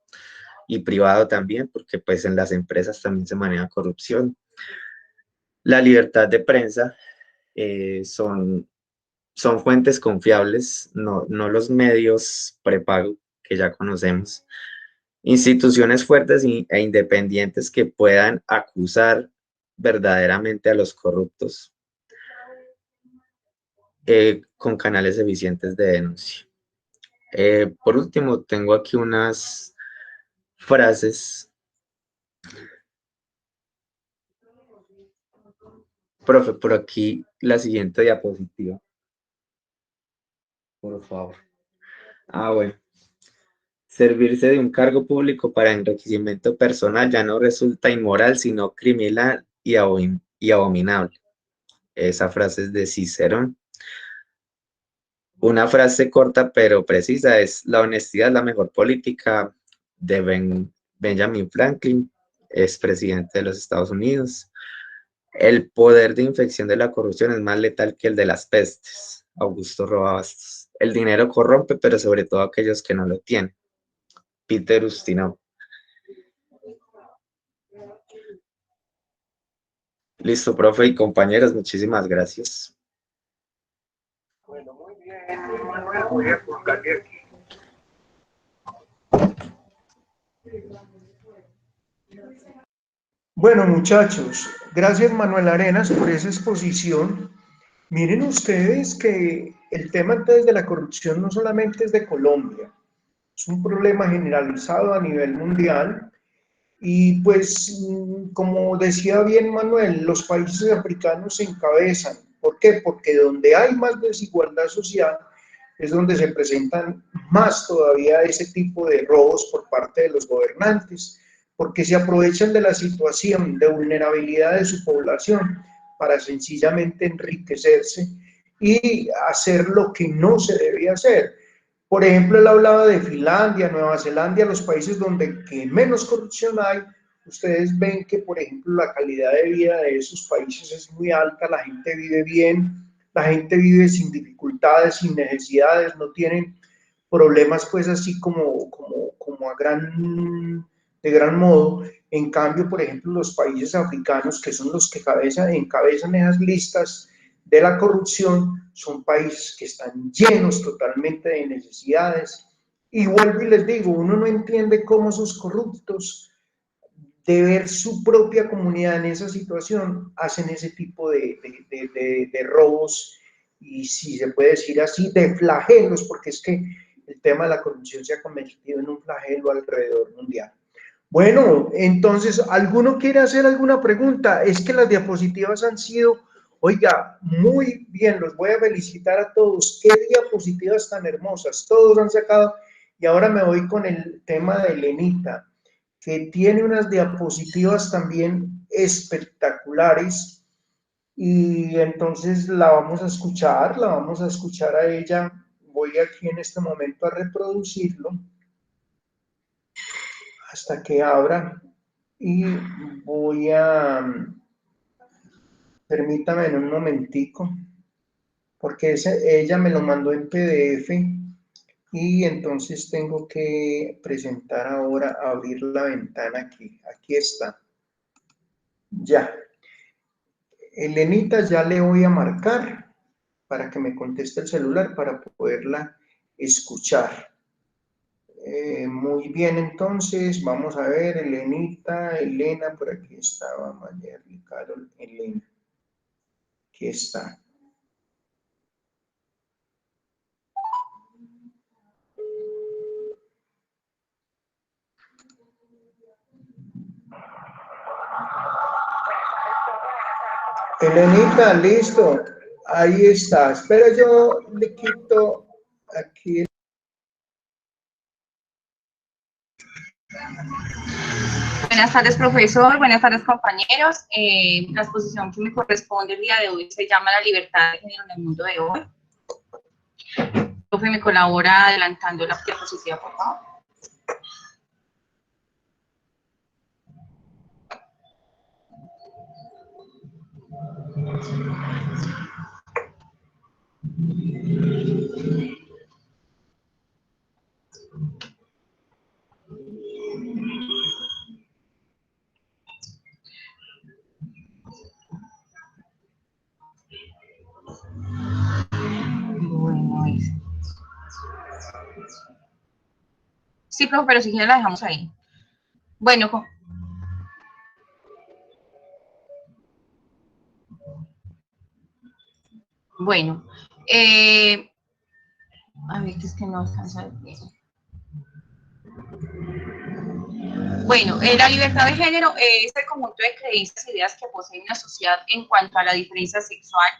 y privado también, porque pues en las empresas también se maneja corrupción. La libertad de prensa, son fuentes confiables, no los medios prepago que ya conocemos. Instituciones fuertes e independientes que puedan acusar verdaderamente a los corruptos, con canales eficientes de denuncia. Por último, tengo aquí unas frases. Profe, por aquí la siguiente diapositiva, por favor. Bueno. Servirse de un cargo público para enriquecimiento personal ya no resulta inmoral, sino criminal y abominable. Esa frase es de Cicerón. Una frase corta pero precisa es: la honestidad es la mejor política, de Benjamin Franklin, expresidente de los Estados Unidos. El poder de infección de la corrupción es más letal que el de las pestes. Augusto Roa Bastos. El dinero corrompe, pero sobre todo aquellos que no lo tienen. Peter Ustinov. Listo, profe y compañeros, muchísimas gracias. Bueno, muy bien, Manuel, voy a colocarle aquí. Bueno, muchachos, gracias Manuel Arenas por esa exposición. Miren ustedes que el tema entonces de la corrupción no solamente es de Colombia, es un problema generalizado a nivel mundial y pues, como decía bien Manuel, los países africanos se encabezan. ¿Por qué? Porque donde hay más desigualdad social es donde se presentan más todavía ese tipo de robos por parte de los gobernantes, porque se aprovechan de la situación de vulnerabilidad de su población para sencillamente enriquecerse y hacer lo que no se debía hacer. Por ejemplo, él hablaba de Finlandia, Nueva Zelanda, los países donde que menos corrupción hay. Ustedes ven que, por ejemplo, la calidad de vida de esos países es muy alta, la gente vive bien, la gente vive sin dificultades, sin necesidades, no tienen problemas pues así como de gran modo. En cambio, por ejemplo, los países africanos, que son los que encabezan esas listas de la corrupción, son países que están llenos totalmente de necesidades. Y vuelvo y les digo, uno no entiende cómo esos corruptos, de ver su propia comunidad en esa situación, hacen ese tipo de robos y, si se puede decir así, de flagelos, porque es que el tema de la corrupción se ha convertido en un flagelo alrededor mundial. Bueno, entonces, ¿alguno quiere hacer alguna pregunta? Es que las diapositivas han sido, oiga, muy bien, los voy a felicitar a todos. Qué diapositivas tan hermosas, todos han sacado. Y ahora me voy con el tema de Elenita, que tiene unas diapositivas también espectaculares. Y entonces la vamos a escuchar a ella. Voy aquí en este momento a reproducirlo hasta que abra. Y voy a, permítame en un momentico, porque ella me lo mandó en PDF y entonces tengo que presentar ahora, abrir la ventana aquí está, ya. Elenita, ya le voy a marcar para que me conteste el celular para poderla escuchar. Muy bien, entonces, vamos a ver, Elena, por aquí estaba, Mayerly, Carol, Elena. Aquí está. Elenita, listo. Ahí está. Espera, yo le quito aquí. Buenas tardes, profesor. Buenas tardes, compañeros. La exposición que me corresponde el día de hoy se llama La libertad de género en el mundo de hoy. El profe me colabora adelantando la diapositiva, por favor. Sí, profe, pero si quieren la dejamos ahí. Bueno, a ver, que es que no alcanza a ver. Bueno, la libertad de género es el conjunto de creencias e ideas que posee una sociedad en cuanto a la diferencia sexual,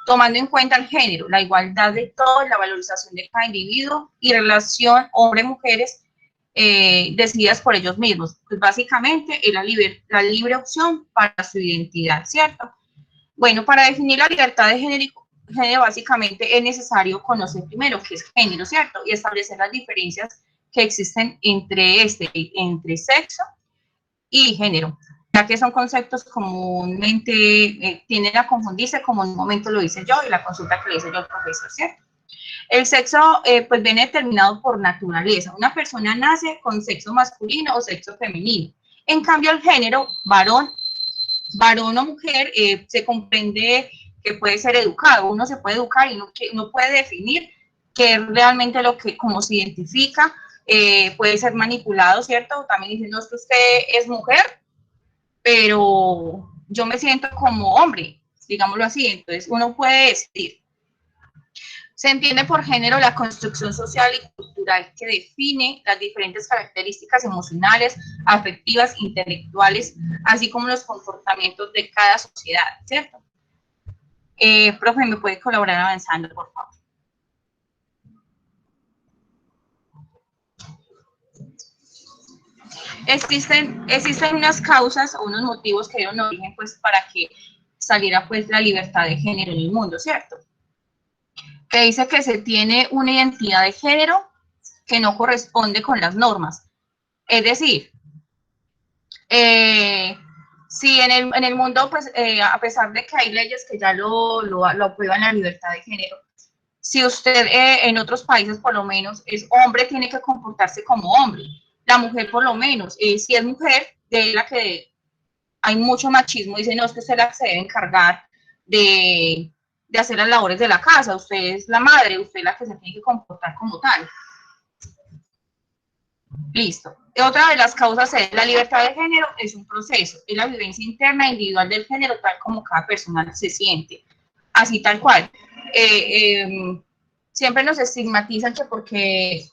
tomando en cuenta el género, la igualdad de todos, la valorización de cada individuo y relación hombres-mujeres decididas por ellos mismos. Pues básicamente es la libre opción para su identidad, ¿cierto? Bueno, para definir la libertad de género básicamente es necesario conocer primero qué es género, ¿cierto? Y establecer las diferencias que existen entre sexo y género. ya que son conceptos comúnmente tienden a confundirse, como en un momento lo hice yo y la consulta que le hice yo al profesor, ¿cierto? El sexo pues viene determinado por naturaleza. Una persona nace con sexo masculino o sexo femenino. En cambio, el género, varón o mujer, se comprende que puede ser educado. Uno se puede educar y no puede definir qué es realmente lo que, cómo se identifica. Puede ser manipulado, ¿cierto? También dicen, no, es que usted es mujer, pero yo me siento como hombre, digámoslo así. Entonces, uno puede decidir. Se entiende por género la construcción social y cultural que define las diferentes características emocionales, afectivas, intelectuales, así como los comportamientos de cada sociedad, ¿cierto? Profe, ¿me puede colaborar avanzando, por favor? Existen unas causas o unos motivos que dieron origen, pues, para que saliera, pues, la libertad de género en el mundo, ¿cierto? Que dice que se tiene una identidad de género que no corresponde con las normas. Es decir, si en el mundo, pues, a pesar de que hay leyes que ya lo aprueban la libertad de género, si usted en otros países por lo menos es hombre, tiene que comportarse como hombre. La mujer por lo menos, si es mujer, de la que hay mucho machismo, dice, no, es que usted la que se debe encargar de hacer las labores de la casa, usted es la madre, usted es la que se tiene que comportar como tal. Listo. Otra de las causas es la libertad de género, es un proceso, es la vivencia interna individual del género tal como cada persona se siente, así tal cual. Siempre nos estigmatizan que porque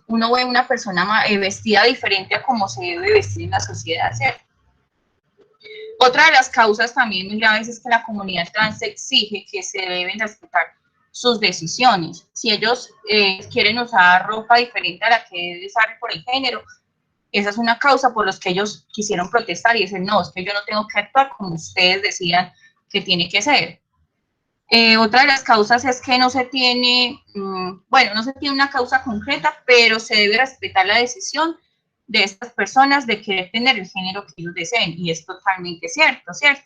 uno ve una persona vestida diferente a como se debe vestir en la sociedad, ¿cierto? Otra de las causas también muy graves es que la comunidad trans exige que se deben respetar sus decisiones. Si ellos quieren usar ropa diferente a la que debe usar por el género, esa es una causa por la que ellos quisieron protestar y dicen, no, es que yo no tengo que actuar como ustedes decían que tiene que ser. Otra de las causas es que no se tiene, no se tiene una causa concreta, pero se debe respetar la decisión de estas personas de querer tener el género que ellos deseen, y es totalmente cierto, ¿cierto?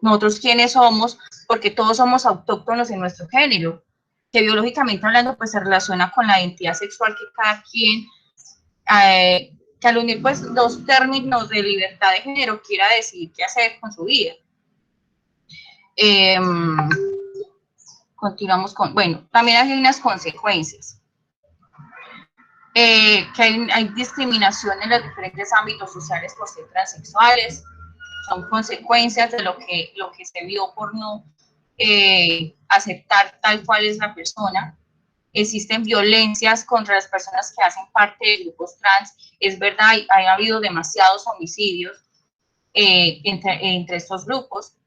Nosotros quiénes somos, porque todos somos autóctonos en nuestro género, que biológicamente hablando pues se relaciona con la identidad sexual que cada quien, que al unir pues dos términos de libertad de género quiera decidir qué hacer con su vida. Continuamos con, bueno, también hay unas consecuencias. Que hay discriminación en los diferentes ámbitos sociales por ser transexuales, son consecuencias de lo que se vio por no aceptar tal cual es la persona. Existen violencias contra las personas que hacen parte de grupos trans, es verdad, ha habido demasiados homicidios entre estos grupos.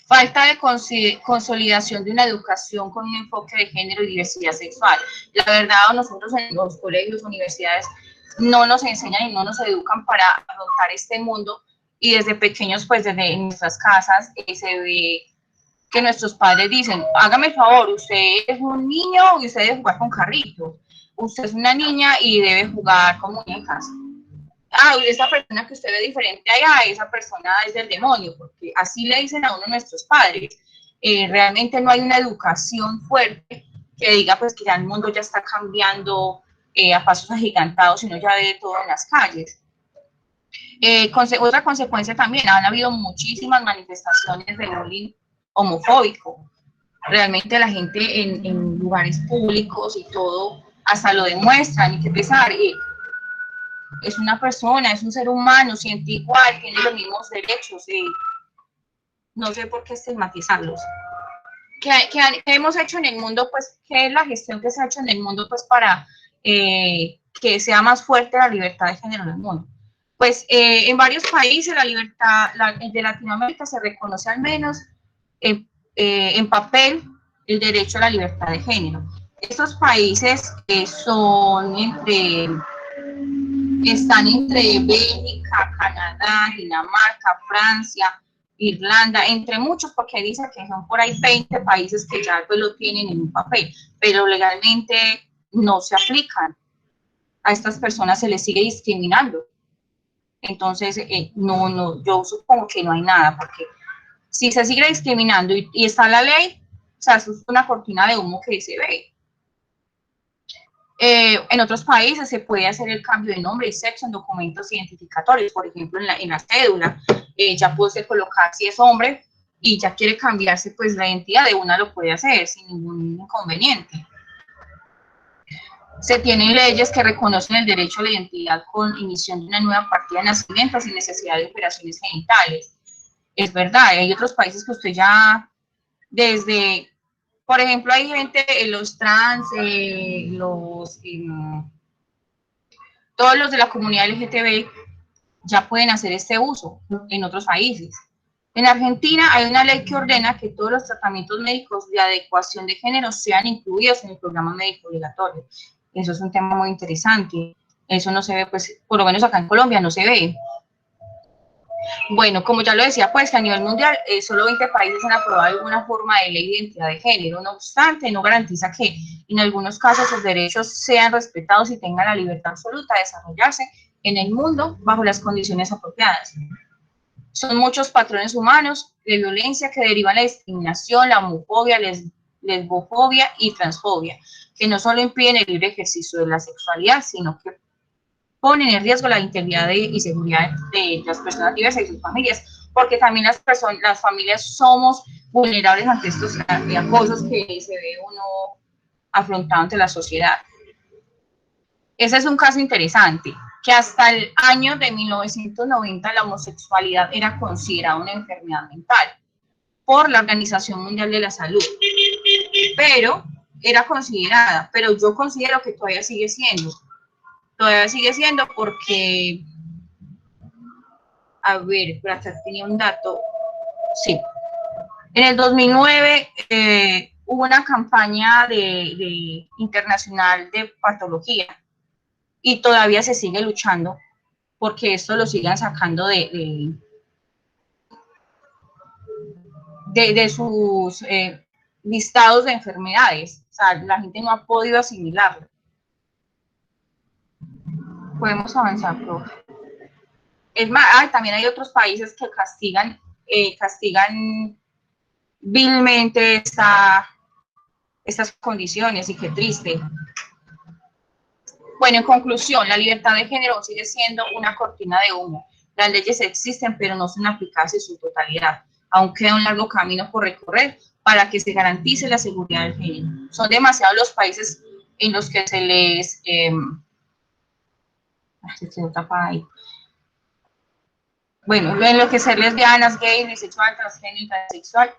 Falta de consolidación de una educación con un enfoque de género y diversidad sexual. La verdad, nosotros en los colegios, universidades, no nos enseñan y no nos educan para afrontar este mundo, y desde pequeños, pues desde nuestras casas, se ve que nuestros padres dicen, hágame el favor, usted es un niño y usted debe jugar con carritos, usted es una niña y debe jugar con muñecas. Esa persona que usted ve diferente allá, esa persona es del demonio, porque así le dicen a uno nuestros padres. Realmente no hay una educación fuerte que diga pues que ya el mundo ya está cambiando a pasos agigantados, sino ya ve todo en las calles. Otra consecuencia también, han habido muchísimas manifestaciones de bullying homofóbico. Realmente la gente en lugares públicos y todo hasta lo demuestran, y que pesar, es una persona, es un ser humano, siente igual, tiene los mismos derechos, no sé por qué estigmatizarlos. ¿Qué hemos hecho en el mundo? Pues, ¿qué es la gestión que se ha hecho en el mundo pues para que sea más fuerte la libertad de género en el mundo? Pues en varios países la libertad de Latinoamérica se reconoce al menos en papel el derecho a la libertad de género. Estos países están entre Bélgica, Canadá, Dinamarca, Francia, Irlanda, entre muchos, porque dice que son por ahí 20 países que ya pues lo tienen en un papel, pero legalmente no se aplican. A estas personas se les sigue discriminando. Entonces, yo supongo que no hay nada, porque si se sigue discriminando y está la ley, o sea, eso es una cortina de humo que se ve. En otros países se puede hacer el cambio de nombre y sexo en documentos identificatorios, por ejemplo, en la cédula, ya puede colocar si es hombre y ya quiere cambiarse, pues la identidad de una lo puede hacer sin ningún inconveniente. Se tienen leyes que reconocen el derecho a la identidad con emisión de una nueva partida de nacimiento sin necesidad de operaciones genitales. Es verdad, hay otros países que usted ya, desde, por ejemplo, hay gente, los trans, todos los de la comunidad LGTB ya pueden hacer este uso en otros países. En Argentina hay una ley que ordena que todos los tratamientos médicos de adecuación de género sean incluidos en el programa médico obligatorio. Eso es un tema muy interesante. Eso no se ve, pues, por lo menos acá en Colombia no se ve. Bueno, como ya lo decía, pues que a nivel mundial solo 20 países han aprobado alguna forma de ley de identidad de género. No obstante, no garantiza que en algunos casos los derechos sean respetados y tengan la libertad absoluta de desarrollarse en el mundo bajo las condiciones apropiadas. Son muchos patrones humanos de violencia que derivan la discriminación, la homofobia, lesbofobia y transfobia, que no solo impiden el libre ejercicio de la sexualidad, sino que ponen en riesgo la integridad y seguridad de las personas diversas y sus familias, porque también las familias somos vulnerables ante estos acosos que se ve uno afrontado ante la sociedad. Ese es un caso interesante, que hasta el año de 1990 la homosexualidad era considerada una enfermedad mental por la Organización Mundial de la Salud, pero era considerada, pero yo considero que todavía sigue siendo porque, a ver, por acá tenía un dato, sí, en el 2009 hubo una campaña internacional de patología y todavía se sigue luchando porque esto lo sigan sacando de sus listados de enfermedades. O sea, la gente no ha podido asimilarlo. Podemos avanzar, profe. Es más, también hay otros países que castigan vilmente estas condiciones, y qué triste. Bueno, en conclusión, la libertad de género sigue siendo una cortina de humo. Las leyes existen, pero no son aplicadas en su totalidad. Aún queda un largo camino por recorrer para que se garantice la seguridad del género. Son demasiados los países en los que se les... bueno, en lo que ser lesbianas, gays, bisexual, transgénero y transexual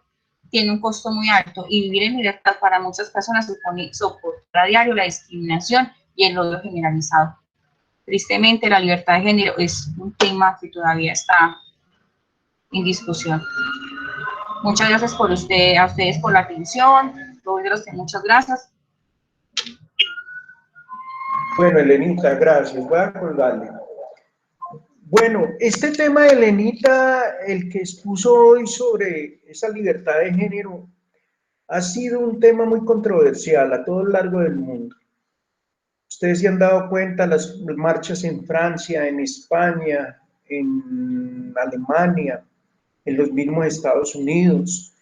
tiene un costo muy alto, y vivir en libertad para muchas personas supone soportar a diario la discriminación y el odio generalizado. Tristemente, la libertad de género es un tema que todavía está en discusión. Muchas gracias a ustedes por la atención. Muchas gracias. Bueno, Elenita, gracias. Voy a colgarle. Bueno, este tema de Elenita, el que expuso hoy sobre esa libertad de género, ha sido un tema muy controversial a todo lo largo del mundo. Ustedes se han dado cuenta, las marchas en Francia, en España, en Alemania, en los mismos Estados Unidos.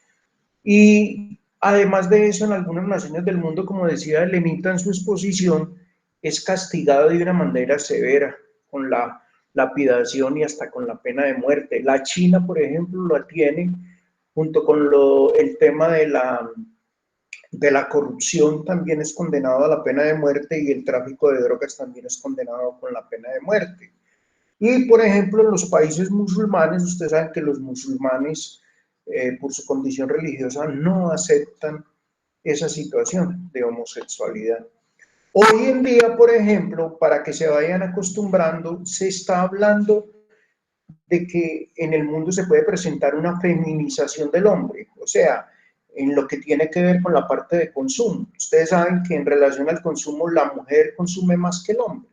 Y además de eso, en algunas naciones del mundo, como decía Elenita en su exposición, es castigado de una manera severa, con la lapidación y hasta con la pena de muerte. La China, por ejemplo, lo tiene, junto con el tema de la corrupción, también es condenado a la pena de muerte, y el tráfico de drogas también es condenado con la pena de muerte. Y, por ejemplo, en los países musulmanes, ustedes saben que los musulmanes, por su condición religiosa, no aceptan esa situación de homosexualidad. Hoy en día, por ejemplo, para que se vayan acostumbrando, se está hablando de que en el mundo se puede presentar una feminización del hombre, o sea, en lo que tiene que ver con la parte de consumo. Ustedes saben que en relación al consumo la mujer consume más que el hombre,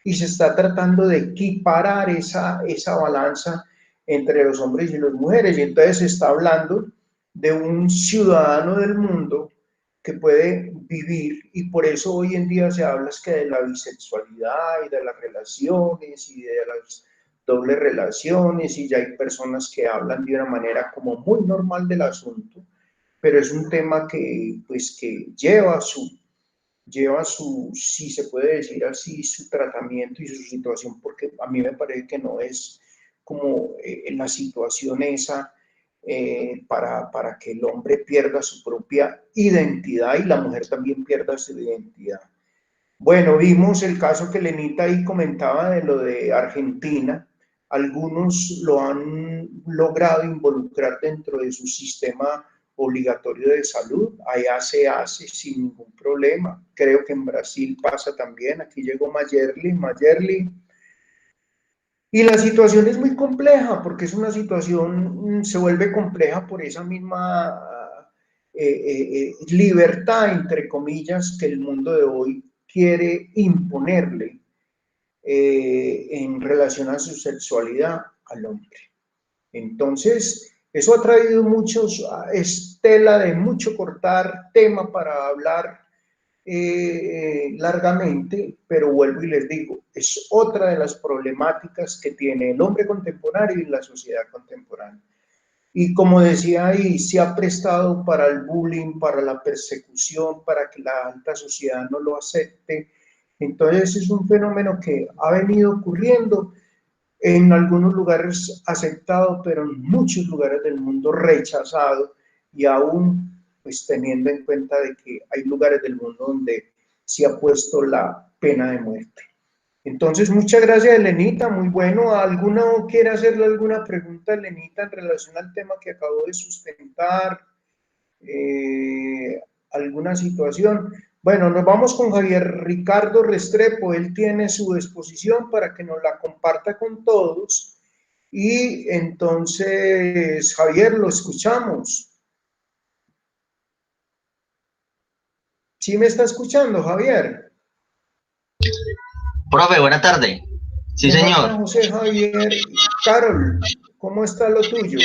y se está tratando de equiparar esa balanza entre los hombres y las mujeres, y entonces se está hablando de un ciudadano del mundo que puede vivir, y por eso hoy en día se habla es que de la bisexualidad y de las relaciones y de las dobles relaciones y ya hay personas que hablan de una manera como muy normal del asunto, pero es un tema que, pues, que lleva su, si se puede decir así, su tratamiento y su situación, porque a mí me parece que no es como la situación esa para que el hombre pierda su propia identidad y la mujer también pierda su identidad. Bueno, vimos el caso que Lenita ahí comentaba de lo de Argentina. Algunos lo han logrado involucrar dentro de su sistema obligatorio de salud. Allá se hace sin ningún problema. Creo que en Brasil pasa también. Aquí llegó Mayerly. Y la situación es muy compleja porque es una situación, se vuelve compleja por esa misma libertad, entre comillas, que el mundo de hoy quiere imponerle en relación a su sexualidad al hombre. Entonces, eso ha traído muchos, es tela de mucho cortar, tema para hablar largamente, pero vuelvo y les digo, es otra de las problemáticas que tiene el hombre contemporáneo y la sociedad contemporánea. Y como decía ahí, se ha prestado para el bullying, para la persecución, para que la alta sociedad no lo acepte. Entonces es un fenómeno que ha venido ocurriendo, en algunos lugares aceptado, pero en muchos lugares del mundo rechazado, y aún pues teniendo en cuenta de que hay lugares del mundo donde se ha puesto la pena de muerte. Entonces, muchas gracias, Elenita, muy bueno. ¿Alguno quiere hacerle alguna pregunta a Elenita en relación al tema que acabo de sustentar? ¿Alguna situación? Bueno, nos vamos con Javier Ricardo Restrepo, él tiene su exposición para que nos la comparta con todos. Y entonces, Javier, lo escuchamos. ¿Sí me está escuchando, Javier? Profe, buena tarde. Sí, señor. José Javier. Carol, ¿cómo está lo tuyo?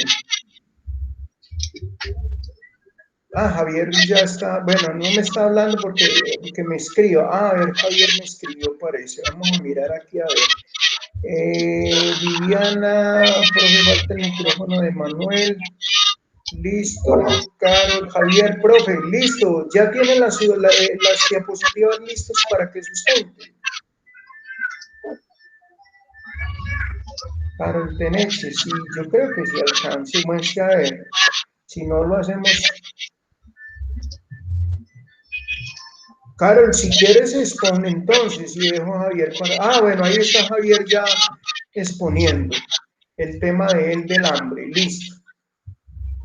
Javier ya está, bueno, no me está hablando porque me escriba. A ver, Javier me escribió, parece. Vamos a mirar aquí, a ver. Viviana, profe, falta el micrófono de Manuel. Listo, Carol, Javier, profe, listo. Ya tienen las diapositivas listas para que sustenten. Carol Teneche, sí, yo creo que sí alcance, muestre a ver. Si no lo hacemos. Carol, si quieres expone entonces y dejo a Javier para... bueno, ahí está Javier ya exponiendo el tema de él del hambre, listo.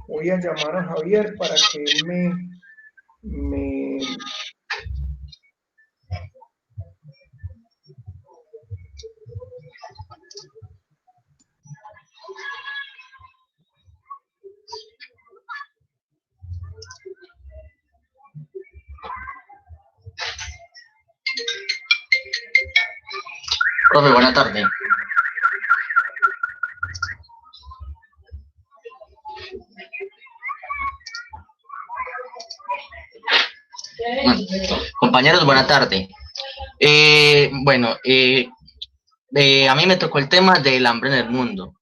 Voy a llamar a Javier para que él me... Profe, buena tarde. Compañeros, buena tarde. Bueno, a mí me tocó el tema del hambre en el mundo.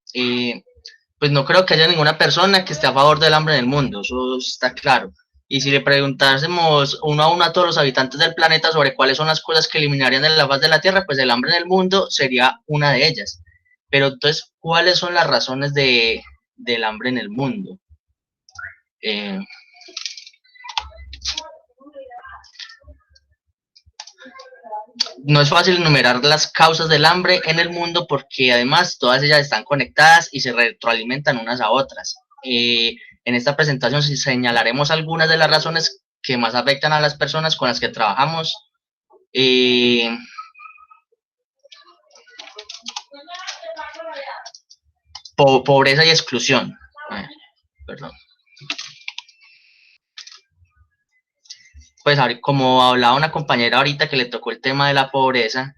Pues no creo que haya ninguna persona que esté a favor del hambre en el mundo, eso está claro. Y si le preguntásemos uno a uno a todos los habitantes del planeta sobre cuáles son las cosas que eliminarían de la faz de la Tierra, pues el hambre en el mundo sería una de ellas. Pero entonces, ¿cuáles son las razones del hambre en el mundo? No es fácil enumerar las causas del hambre en el mundo porque además todas ellas están conectadas y se retroalimentan unas a otras. En esta presentación señalaremos algunas de las razones que más afectan a las personas con las que trabajamos. Pobreza y exclusión. Perdón. Pues como hablaba una compañera ahorita que le tocó el tema de la pobreza,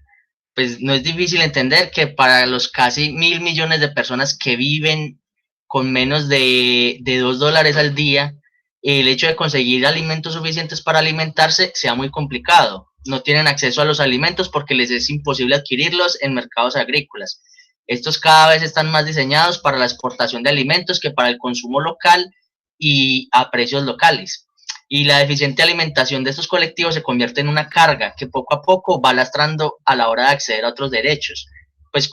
pues no es difícil entender que para los casi 1.000 millones de personas que viven con menos de $2 al día, el hecho de conseguir alimentos suficientes para alimentarse sea muy complicado. No tienen acceso a los alimentos porque les es imposible adquirirlos en mercados agrícolas. Estos cada vez están más diseñados para la exportación de alimentos que para el consumo local y a precios locales. Y la deficiente alimentación de estos colectivos se convierte en una carga que poco a poco va lastrando a la hora de acceder a otros derechos, pues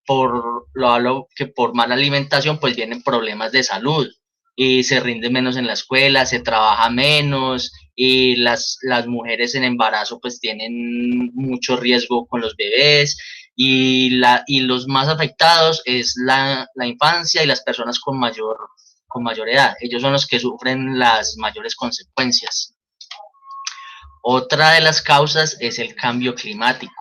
por mala alimentación pues vienen problemas de salud, y se rinde menos en la escuela, se trabaja menos, y las mujeres en embarazo pues tienen mucho riesgo con los bebés, y los más afectados es la infancia y las personas con mayor edad. Ellos son los que sufren las mayores consecuencias. Otra de las causas es el cambio climático.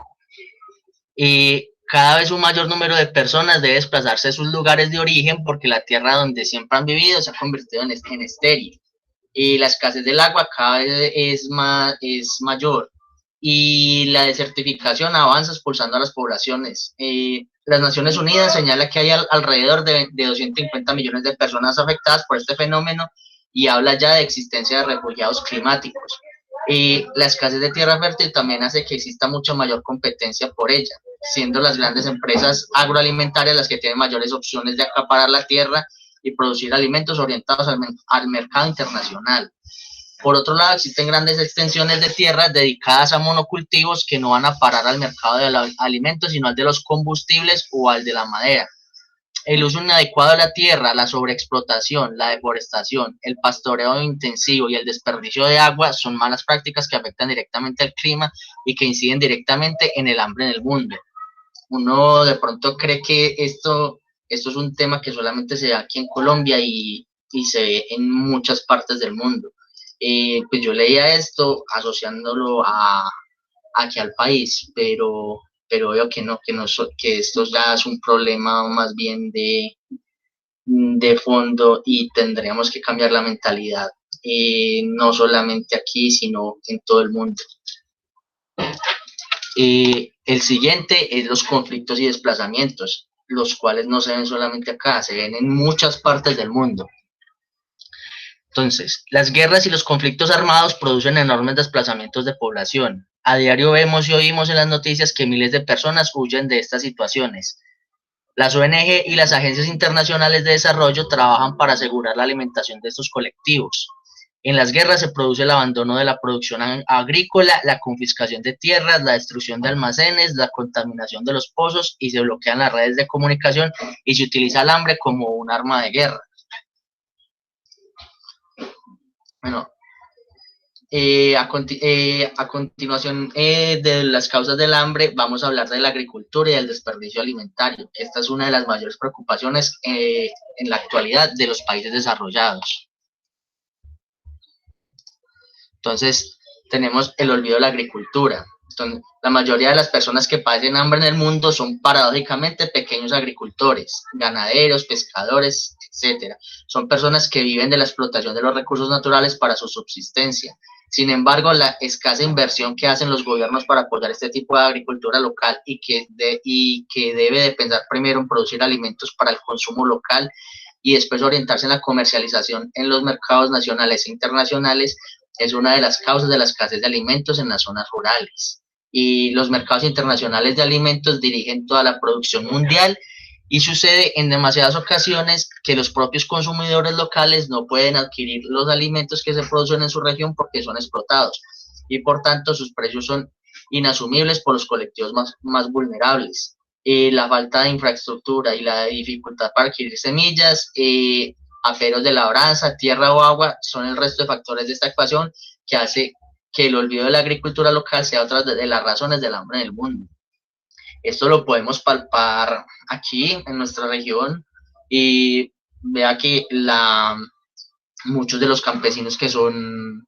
Cada vez un mayor número de personas debe desplazarse de sus lugares de origen porque la tierra donde siempre han vivido se ha convertido en estéril. Y la escasez del agua cada vez es mayor. Y la desertificación avanza expulsando a las poblaciones. Las Naciones Unidas señala que hay alrededor de 250 millones de personas afectadas por este fenómeno y habla ya de existencia de refugiados climáticos. La escasez de tierra fértil también hace que exista mucha mayor competencia por ella, siendo las grandes empresas agroalimentarias las que tienen mayores opciones de acaparar la tierra y producir alimentos orientados al mercado internacional. Por otro lado, existen grandes extensiones de tierras dedicadas a monocultivos que no van a parar al mercado de los alimentos, sino al de los combustibles o al de la madera. El uso inadecuado de la tierra, la sobreexplotación, la deforestación, el pastoreo intensivo y el desperdicio de agua son malas prácticas que afectan directamente al clima y que inciden directamente en el hambre en el mundo. Uno de pronto cree que esto es un tema que solamente se da aquí en Colombia y se ve en muchas partes del mundo. Pues yo leía esto asociándolo aquí al país, pero veo que que esto ya es un problema más bien de fondo y tendríamos que cambiar la mentalidad, no solamente aquí, sino en todo el mundo. El siguiente es los conflictos y desplazamientos, los cuales no se ven solamente acá, se ven en muchas partes del mundo. Entonces, las guerras y los conflictos armados producen enormes desplazamientos de población. A diario vemos y oímos en las noticias que miles de personas huyen de estas situaciones. Las ONG y las agencias internacionales de desarrollo trabajan para asegurar la alimentación de estos colectivos. En las guerras se produce el abandono de la producción agrícola, la confiscación de tierras, la destrucción de almacenes, la contaminación de los pozos y se bloquean las redes de comunicación y se utiliza el hambre como un arma de guerra. Bueno, a continuación de las causas del hambre, vamos a hablar de la agricultura y del desperdicio alimentario. Esta es una de las mayores preocupaciones en la actualidad de los países desarrollados. Entonces, tenemos el olvido de la agricultura. Entonces, la mayoría de las personas que padecen hambre en el mundo son paradójicamente pequeños agricultores, ganaderos, pescadores, etc. Son personas que viven de la explotación de los recursos naturales para su subsistencia. Sin embargo, la escasa inversión que hacen los gobiernos para apoyar este tipo de agricultura local y que debe de pensar primero en producir alimentos para el consumo local y después orientarse en la comercialización en los mercados nacionales e internacionales, es una de las causas de la escasez de alimentos en las zonas rurales. Y los mercados internacionales de alimentos dirigen toda la producción mundial y sucede en demasiadas ocasiones que los propios consumidores locales no pueden adquirir los alimentos que se producen en su región porque son explotados y por tanto sus precios son inasumibles por los colectivos más vulnerables. La falta de infraestructura y la dificultad para adquirir semillas, aperos de labranza, tierra o agua son el resto de factores de esta ecuación que hace que el olvido de la agricultura local sea otra de las razones del hambre en el mundo. Esto lo podemos palpar aquí en nuestra región y vea que muchos de los campesinos que son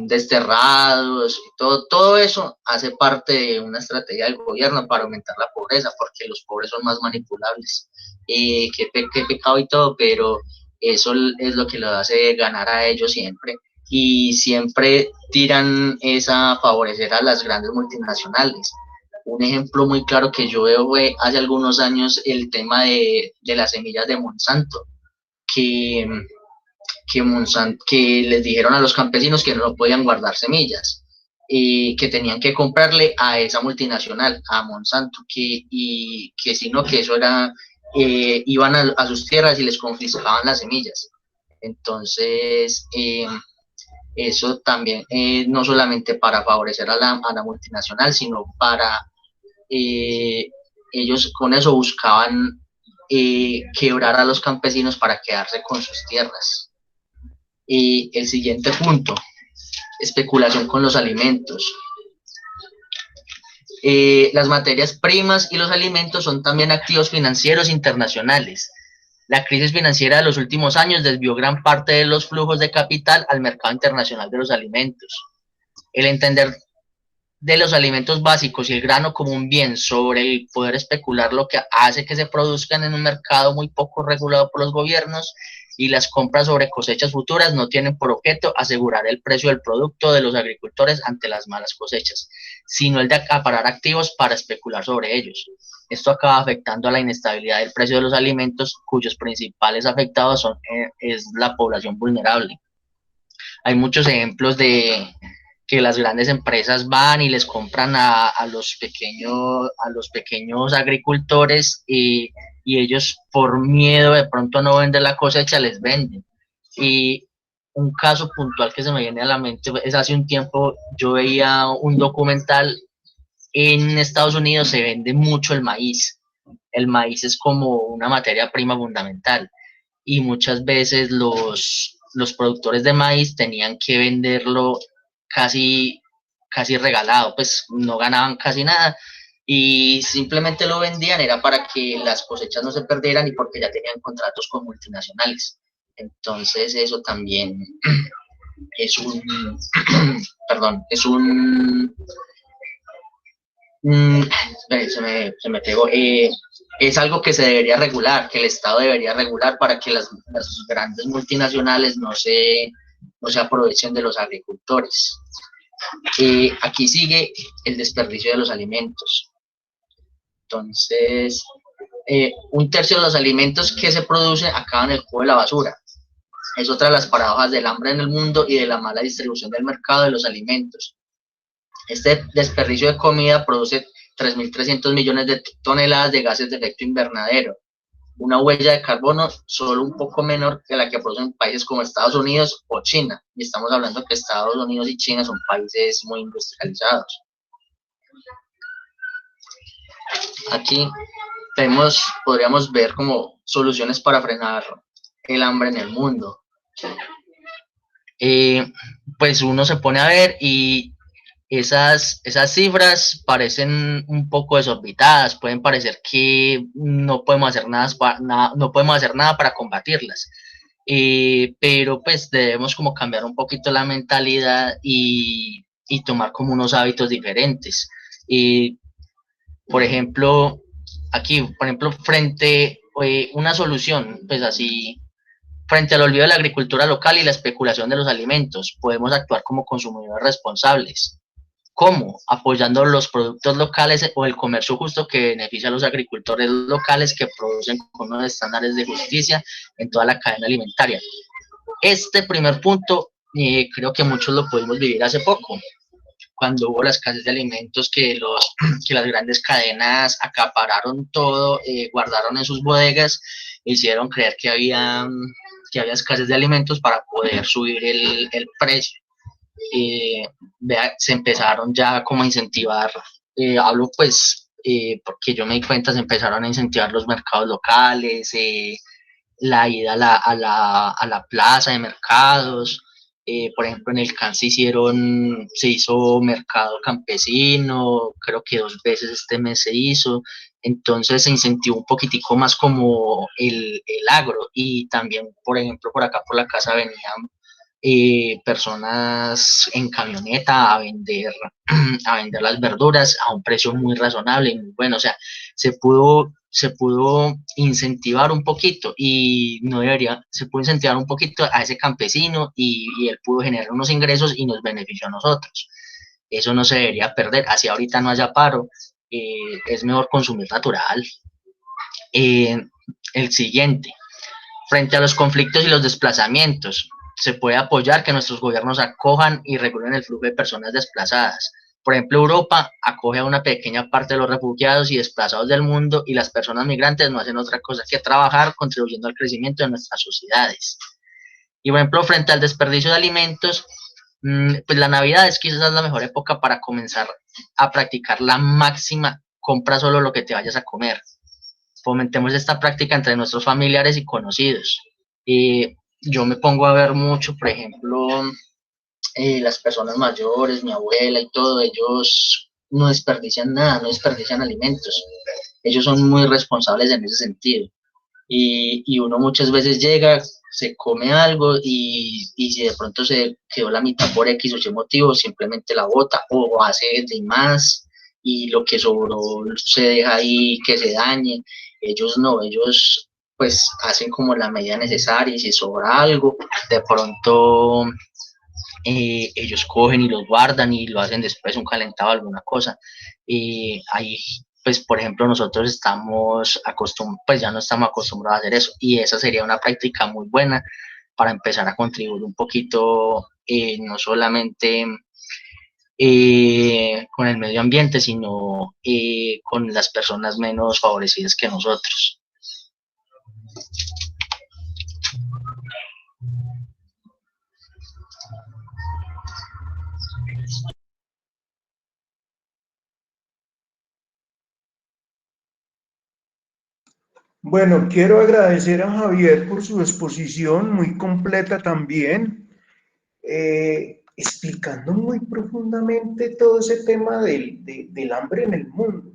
desterrados, todo eso hace parte de una estrategia del gobierno para aumentar la pobreza, porque los pobres son más manipulables. Qué pecado y todo, pero eso es lo que lo hace ganar a ellos siempre. Y siempre tiran a favorecer a las grandes multinacionales. Un ejemplo muy claro que yo veo fue hace algunos años el tema de las semillas de Monsanto, que les dijeron a los campesinos que no podían guardar semillas. que tenían que comprarle a esa multinacional, a Monsanto, que sino que eso era, iban a sus tierras y les confiscaban las semillas. Entonces, eso también, no solamente para favorecer a la multinacional, sino para, ellos con eso buscaban quebrar a los campesinos para quedarse con sus tierras. Y el siguiente punto, especulación con los alimentos. Las materias primas y los alimentos son también activos financieros internacionales. La crisis financiera de los últimos años desvió gran parte de los flujos de capital al mercado internacional de los alimentos. El entender de los alimentos básicos y el grano como un bien sobre el poder especular lo que hace que se produzcan en un mercado muy poco regulado por los gobiernos, y las compras sobre cosechas futuras no tienen por objeto asegurar el precio del producto de los agricultores ante las malas cosechas, sino el de acaparar activos para especular sobre ellos. Esto acaba afectando a la inestabilidad del precio de los alimentos, cuyos principales afectados es la población vulnerable. Hay muchos ejemplos de que las grandes empresas van y les compran a los pequeños agricultores, y ellos, por miedo de pronto no vender la cosecha, les venden. Y un caso puntual que se me viene a la mente es hace un tiempo yo veía un documental. En Estados Unidos se vende mucho el maíz. El maíz es como una materia prima fundamental, y muchas veces los productores de maíz tenían que venderlo casi regalado, pues no ganaban casi nada, y simplemente lo vendían era para que las cosechas no se perdieran y porque ya tenían contratos con multinacionales. Entonces eso también es un, perdón, es un, se me pegó, es algo que se debería regular, que el Estado debería regular para que las grandes multinacionales no se aprovechen de los agricultores. Aquí sigue el desperdicio de los alimentos. Entonces, un tercio de los alimentos que se producen acaban en el cubo de la basura. Es otra de las paradojas del hambre en el mundo y de la mala distribución del mercado de los alimentos. Este desperdicio de comida produce 3.300 millones de toneladas de gases de efecto invernadero, una huella de carbono solo un poco menor que la que producen países como Estados Unidos o China. Y estamos hablando que Estados Unidos y China son países muy industrializados. Aquí podríamos ver como soluciones para frenar el hambre en el mundo. Pues uno se pone a ver y esas cifras parecen un poco desorbitadas, pueden parecer que no podemos hacer nada para combatirlas, pero pues debemos como cambiar un poquito la mentalidad y tomar como unos hábitos diferentes. Por ejemplo, una solución, pues así, frente al olvido de la agricultura local y la especulación de los alimentos, podemos actuar como consumidores responsables. ¿Cómo? Apoyando los productos locales o el comercio justo que beneficia a los agricultores locales que producen con unos estándares de justicia en toda la cadena alimentaria. Este primer punto creo que muchos lo pudimos vivir hace poco, cuando hubo la escasez de alimentos, que las grandes cadenas acapararon todo, guardaron en sus bodegas, hicieron creer que había escasez de alimentos para poder subir el precio. Se empezaron ya como a incentivar, hablo pues porque yo me di cuenta, se empezaron a incentivar los mercados locales, la ida a la plaza de mercados. Por ejemplo, en el CAN se hizo mercado campesino, creo que 2 veces este mes se hizo. Entonces se incentivó un poquitico más como el agro, y también, por ejemplo, por acá por la casa venían personas en camioneta a vender las verduras a un precio muy razonable y muy bueno. O sea, se pudo incentivar un poquito, se pudo incentivar un poquito a ese campesino, y él pudo generar unos ingresos y nos benefició a nosotros. Eso no se debería perder, así ahorita no haya paro, es mejor consumir natural. El siguiente, frente a los conflictos y los desplazamientos, se puede apoyar que nuestros gobiernos acojan y regulen el flujo de personas desplazadas. Por ejemplo, Europa acoge a una pequeña parte de los refugiados y desplazados del mundo, y las personas migrantes no hacen otra cosa que trabajar, contribuyendo al crecimiento de nuestras sociedades. Y por ejemplo, frente al desperdicio de alimentos, pues la Navidad es quizás la mejor época para comenzar a practicar la máxima: compra solo lo que te vayas a comer. Fomentemos esta práctica entre nuestros familiares y conocidos. Yo me pongo a ver mucho, por ejemplo, las personas mayores, mi abuela y todo, ellos no desperdician nada, no desperdician alimentos. Ellos son muy responsables en ese sentido. Y uno muchas veces llega, se come algo y si de pronto se quedó la mitad por X o Y motivo, simplemente la bota o hace de más, y lo que sobró se deja ahí que se dañe. Ellos no, ellos pues hacen como la medida necesaria, y si sobra algo, de pronto ellos cogen y los guardan y lo hacen después un calentado, alguna cosa. Ahí, pues, por ejemplo, nosotros estamos pues ya no estamos acostumbrados a hacer eso, y esa sería una práctica muy buena para empezar a contribuir un poquito, no solamente con el medio ambiente, sino con las personas menos favorecidas que nosotros. Bueno, quiero agradecer a Javier por su exposición, muy completa también, explicando muy profundamente todo ese tema del hambre en el mundo.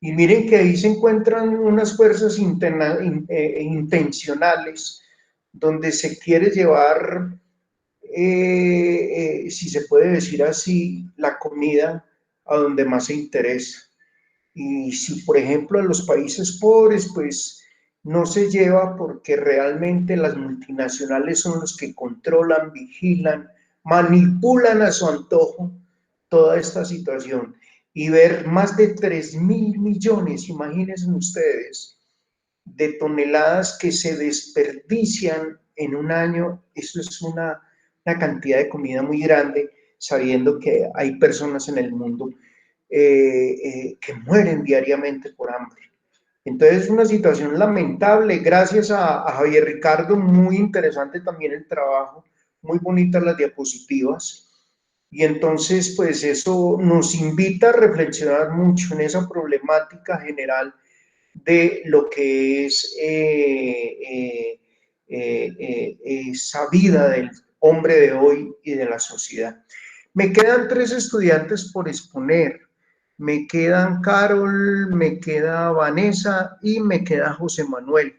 Y miren que ahí se encuentran unas fuerzas intencionales donde se quiere llevar, si se puede decir así, la comida a donde más se interesa. Y si, por ejemplo, en los países pobres, pues no se lleva porque realmente las multinacionales son los que controlan, vigilan, manipulan a su antojo toda esta situación. Y ver más de 3.000 millones, imagínense ustedes, de toneladas que se desperdician en un año, eso es una cantidad de comida muy grande, sabiendo que hay personas en el mundo que mueren diariamente por hambre. Entonces es una situación lamentable. Gracias a Javier Ricardo, muy interesante también el trabajo, muy bonitas las diapositivas. Y entonces pues eso nos invita a reflexionar mucho en esa problemática general de lo que es esa vida del hombre de hoy y de la sociedad. Me quedan 3 estudiantes por exponer. Me quedan Carol, me queda Vanessa y me queda José Manuel.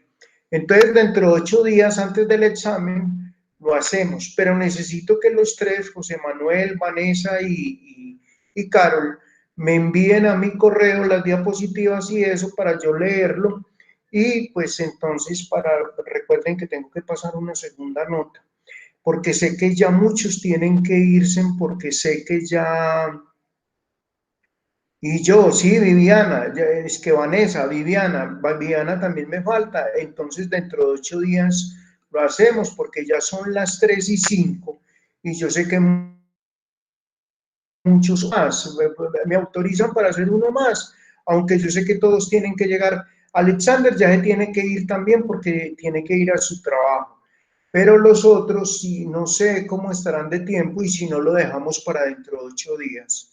Entonces, dentro de 8 días antes del examen lo hacemos, pero necesito que los 3, José Manuel, Vanessa y Carol, me envíen a mi correo las diapositivas y eso para yo leerlo, y pues entonces recuerden que tengo que pasar una segunda nota, porque sé que ya muchos tienen que irse, porque sé que ya... Y yo, sí, Viviana, es que Vanessa, Viviana también me falta. Entonces, dentro de 8 días lo hacemos, porque ya son las 3:05 y yo sé que muchos más me autorizan para hacer uno más, aunque yo sé que todos tienen que llegar. Alexander ya se tiene que ir también porque tiene que ir a su trabajo, pero los otros sí, no sé cómo estarán de tiempo y si no lo dejamos para dentro de 8 días.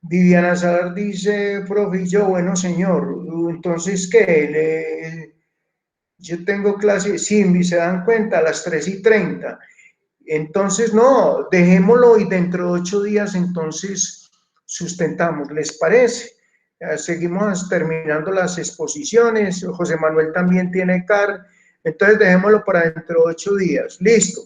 Viviana Sadar dice, profe, y yo, bueno, señor, entonces, ¿qué? Yo tengo clase, sí, se dan cuenta, a las 3:30. Entonces, no, dejémoslo y dentro de 8 días, entonces, sustentamos, ¿les parece? Seguimos terminando las exposiciones, José Manuel también tiene CAR, entonces dejémoslo para dentro de 8 días, listo.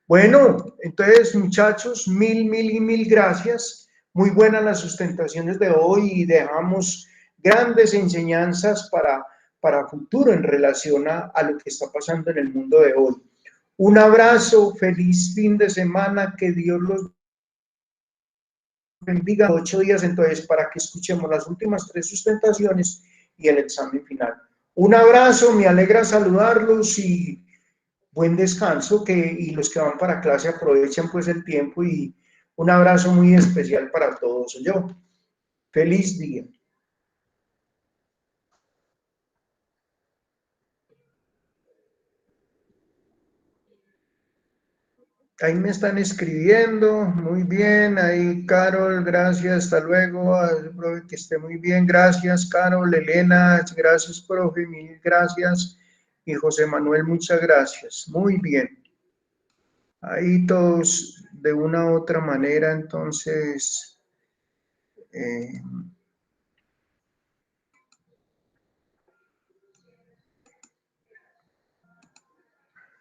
Bueno, entonces, muchachos, mil gracias. Muy buenas las sustentaciones de hoy y dejamos grandes enseñanzas para futuro en relación a lo que está pasando en el mundo de hoy. Un abrazo, feliz fin de semana, que Dios los bendiga. 8 días entonces para que escuchemos las últimas 3 sustentaciones y el examen final. Un abrazo, me alegra saludarlos y buen descanso, y los que van para clase aprovechen pues el tiempo, y un abrazo muy especial para todos. Feliz día. Ahí me están escribiendo, muy bien, ahí Carol, gracias, hasta luego, profe, que esté muy bien, gracias Carol, Elena, gracias profe, mil gracias, y José Manuel, muchas gracias, muy bien. Ahí todos de una u otra manera, entonces,